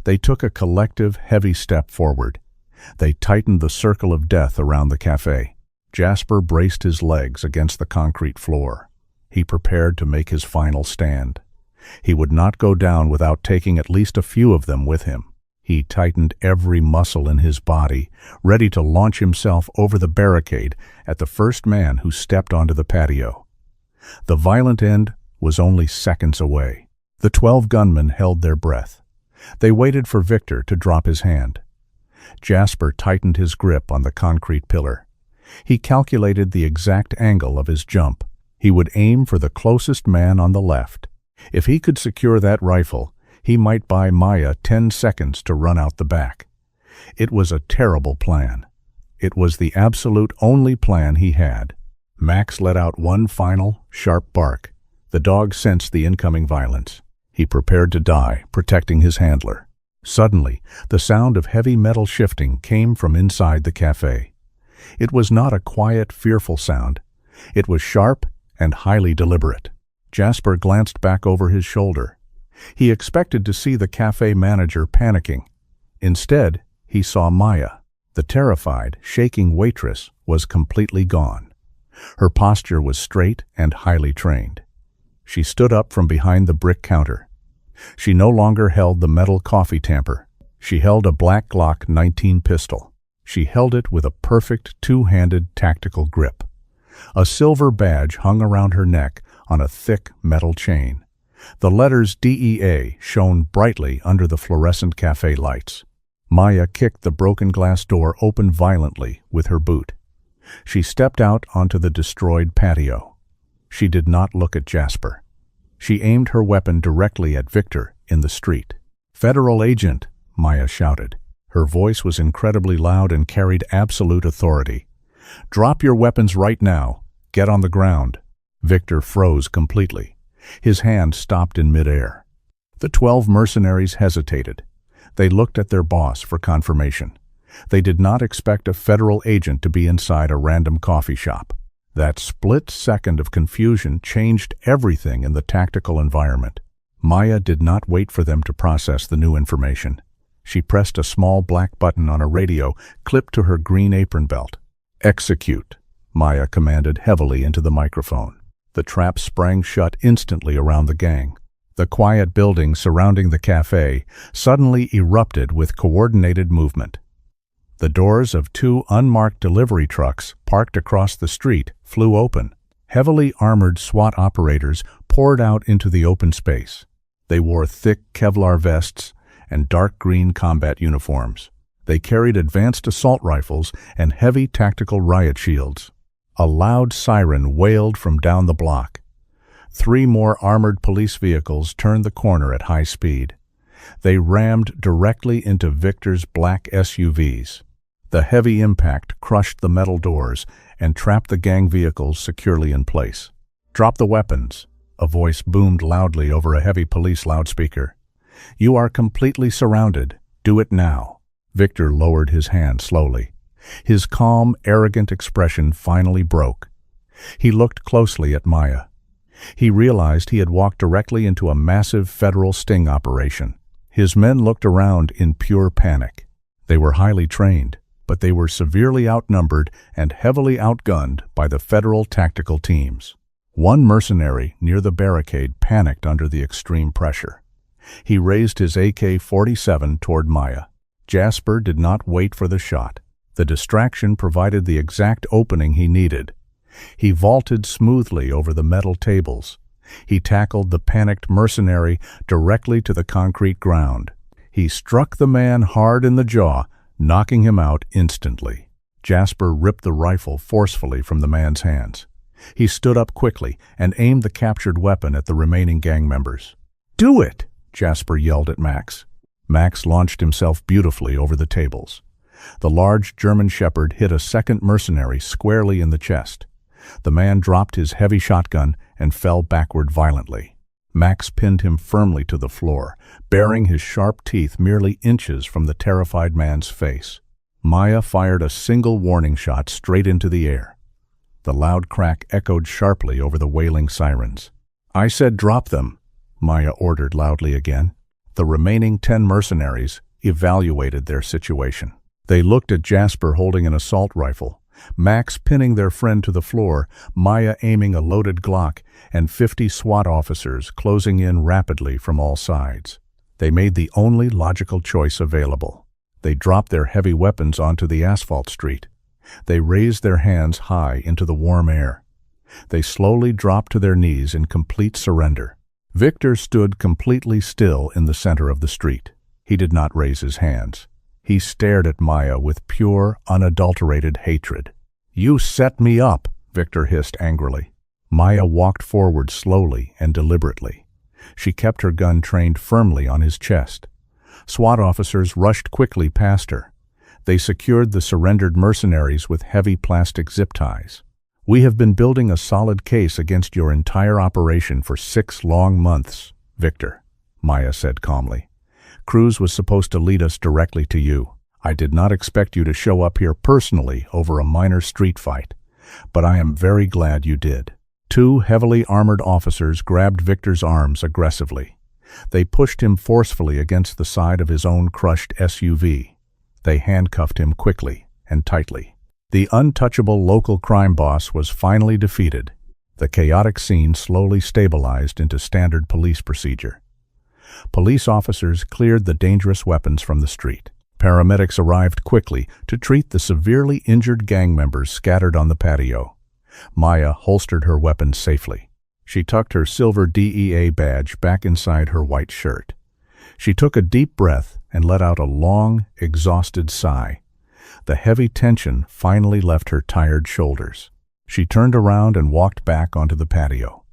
They took a collective, heavy step forward. They tightened the circle of death around the cafe. Jasper braced his legs against the concrete floor. He prepared to make his final stand. He would not go down without taking at least a few of them with him. He tightened every muscle in his body, ready to launch himself over the barricade at the first man who stepped onto the patio. The violent end was only seconds away. The 12 gunmen held their breath. They waited for Victor to drop his hand. Jasper tightened his grip on the concrete pillar. He calculated the exact angle of his jump. He would aim for the closest man on the left. If he could secure that rifle, he might buy Maya 10 seconds to run out the back. It was a terrible plan. It was the absolute only plan he had. Max let out one final, sharp bark. The dog sensed the incoming violence. He prepared to die, protecting his handler. Suddenly, the sound of heavy metal shifting came from inside the cafe. It was not a quiet, fearful sound. It was sharp and highly deliberate. Jasper glanced back over his shoulder. He expected to see the cafe manager panicking. Instead, he saw Maya. The terrified, shaking waitress was completely gone. Her posture was straight and highly trained. She stood up from behind the brick counter. She no longer held the metal coffee tamper. She held a black Glock 19 pistol. She held it with a perfect two-handed tactical grip. A silver badge hung around her neck on a thick metal chain. The letters DEA shone brightly under the fluorescent cafe lights. Maya kicked the broken glass door open violently with her boot. She stepped out onto the destroyed patio. She did not look at Jasper. She aimed her weapon directly at Victor in the street. "Federal agent," Maya shouted. Her voice was incredibly loud and carried absolute authority. "Drop your weapons right now. Get on the ground." Victor froze completely. His hand stopped in midair. The 12 mercenaries hesitated. They looked at their boss for confirmation. They did not expect a federal agent to be inside a random coffee shop. That split second of confusion changed everything in the tactical environment. Maya did not wait for them to process the new information. She pressed a small black button on a radio clipped to her green apron belt. "Execute," Maya commanded heavily into the microphone. The trap sprang shut instantly around the gang. The quiet building surrounding the cafe suddenly erupted with coordinated movement. The doors of 2 unmarked delivery trucks parked across the street flew open. Heavily armored SWAT operators poured out into the open space. They wore thick Kevlar vests and dark green combat uniforms. They carried advanced assault rifles and heavy tactical riot shields. A loud siren wailed from down the block. 3 more armored police vehicles turned the corner at high speed. They rammed directly into Victor's black SUVs. The heavy impact crushed the metal doors and trapped the gang vehicles securely in place. "Drop the weapons," a voice boomed loudly over a heavy police loudspeaker. "You are completely surrounded. Do it now." Victor lowered his hand slowly. His calm, arrogant expression finally broke. He looked closely at Maya. He realized he had walked directly into a massive federal sting operation. His men looked around in pure panic. They were highly trained, but they were severely outnumbered and heavily outgunned by the federal tactical teams. One mercenary near the barricade panicked under the extreme pressure. He raised his AK-47 toward Maya. Jasper did not wait for the shot. The distraction provided the exact opening he needed. He vaulted smoothly over the metal tables. He tackled the panicked mercenary directly to the concrete ground. He struck the man hard in the jaw, knocking him out instantly. Jasper ripped the rifle forcefully from the man's hands. He stood up quickly and aimed the captured weapon at the remaining gang members. "Do it!" Jasper yelled at Max. Max launched himself beautifully over the tables. The large German shepherd hit a second mercenary squarely in the chest. The man dropped his heavy shotgun and fell backward violently. Max pinned him firmly to the floor, baring his sharp teeth merely inches from the terrified man's face. Maya fired a single warning shot straight into the air. The loud crack echoed sharply over the wailing sirens. "I said drop them," Maya ordered loudly again. The remaining 10 mercenaries evaluated their situation. They looked at Jasper holding an assault rifle, Max pinning their friend to the floor, Maya aiming a loaded Glock, and 50 SWAT officers closing in rapidly from all sides. They made the only logical choice available. They dropped their heavy weapons onto the asphalt street. They raised their hands high into the warm air. They slowly dropped to their knees in complete surrender. Victor stood completely still in the center of the street. He did not raise his hands. He stared at Maya with pure, unadulterated hatred. "You set me up," Victor hissed angrily. Maya walked forward slowly and deliberately. She kept her gun trained firmly on his chest. SWAT officers rushed quickly past her. They secured the surrendered mercenaries with heavy plastic zip ties. "We have been building a solid case against your entire operation for 6 long months, Victor," Maya said calmly. "Cruz was supposed to lead us directly to you. I did not expect you to show up here personally over a minor street fight, but I am very glad you did." 2 heavily armored officers grabbed Victor's arms aggressively. They pushed him forcefully against the side of his own crushed SUV. They handcuffed him quickly and tightly. The untouchable local crime boss was finally defeated. The chaotic scene slowly stabilized into standard police procedure. Police officers cleared the dangerous weapons from the street. Paramedics arrived quickly to treat the severely injured gang members scattered on the patio. Maya holstered her weapons safely. She tucked her silver DEA badge back inside her white shirt. She took a deep breath and let out a long, exhausted sigh. The heavy tension finally left her tired shoulders. She turned around and walked back onto the patio.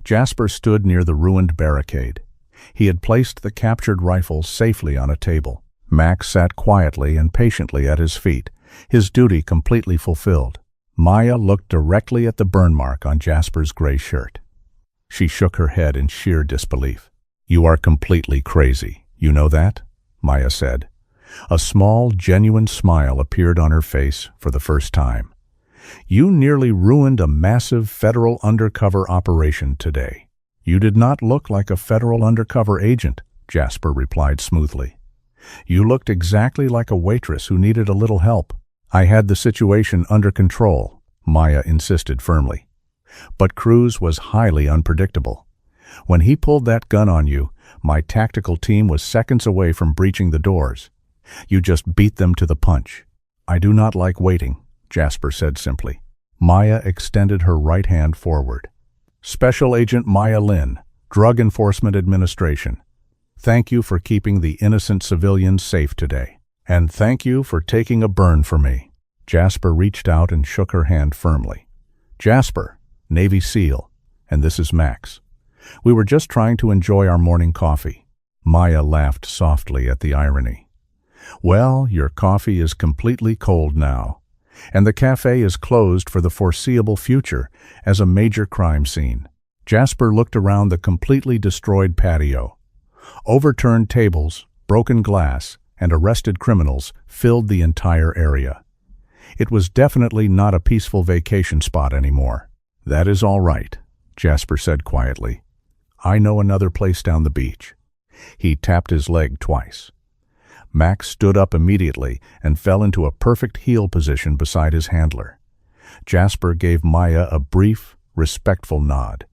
Jasper stood near the ruined barricade. He had placed the captured rifle safely on a table. Max sat quietly and patiently at his feet, his duty completely fulfilled. Maya looked directly at the burn mark on Jasper's gray shirt. She shook her head in sheer disbelief. "You are completely crazy. You know that?" Maya said. A small, genuine smile appeared on her face for the first time. You nearly ruined a massive federal undercover operation today. You did not look like a federal undercover agent, Jasper replied smoothly. You looked exactly like a waitress who needed a little help. I had the situation under control, Maya insisted firmly. But Cruz was highly unpredictable. When he pulled that gun on you, my tactical team was seconds away from breaching the doors. You just beat them to the punch. I do not like waiting, Jasper said simply. Maya extended her right hand forward. Special Agent Maya Lin, Drug Enforcement Administration. Thank you for keeping the innocent civilians safe today. And thank you for taking a burn for me. Jasper reached out and shook her hand firmly. Jasper, Navy SEAL, and this is Max. We were just trying to enjoy our morning coffee. Maya laughed softly at the irony. Well, your coffee is completely cold now, and the cafe is closed for the foreseeable future as a major crime scene. Jasper looked around the completely destroyed patio. Overturned tables, broken glass, and arrested criminals filled the entire area. It was definitely not a peaceful vacation spot anymore. That is all right, Jasper said quietly. I know another place down the beach. He tapped his leg twice. Max stood up immediately and fell into a perfect heel position beside his handler. Jasper gave Maya a brief, respectful nod.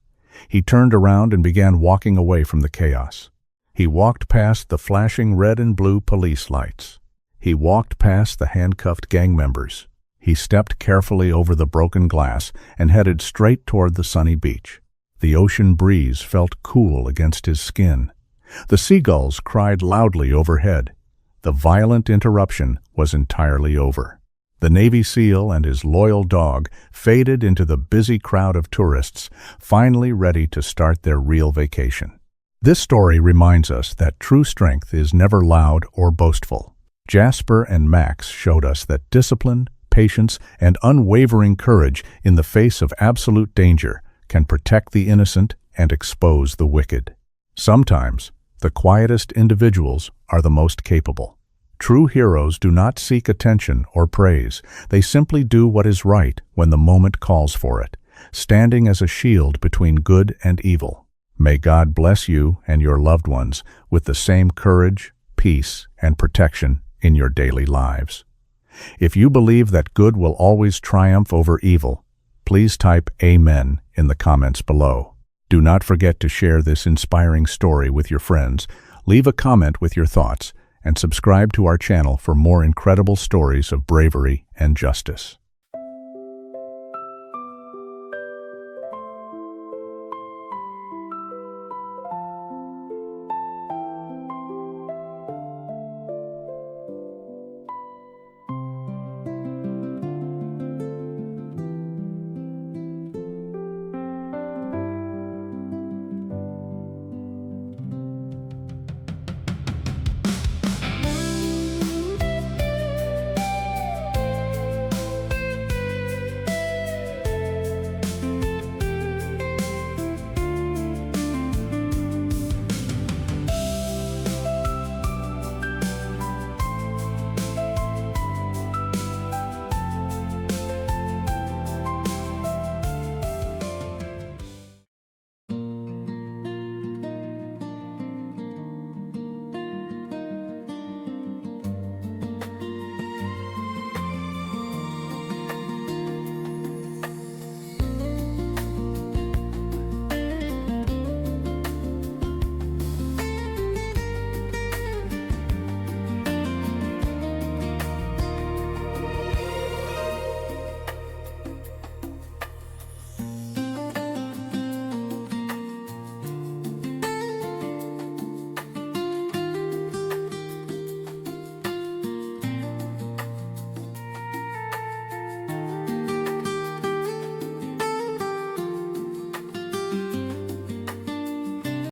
He turned around and began walking away from the chaos. He walked past the flashing red and blue police lights. He walked past the handcuffed gang members. He stepped carefully over the broken glass and headed straight toward the sunny beach. The ocean breeze felt cool against his skin. The seagulls cried loudly overhead. The violent interruption was entirely over. The Navy SEAL and his loyal dog faded into the busy crowd of tourists, finally ready to start their real vacation. This story reminds us that true strength is never loud or boastful. Jasper and Max showed us that discipline, patience, and unwavering courage in the face of absolute danger can protect the innocent and expose the wicked. Sometimes, the quietest individuals are the most capable. True heroes do not seek attention or praise. They simply do what is right when the moment calls for it, standing as a shield between good and evil. May God bless you and your loved ones with the same courage, peace, and protection in your daily lives. If you believe that good will always triumph over evil, please type Amen in the comments below. Do not forget to share this inspiring story with your friends, leave a comment with your thoughts, and subscribe to our channel for more incredible stories of bravery and justice.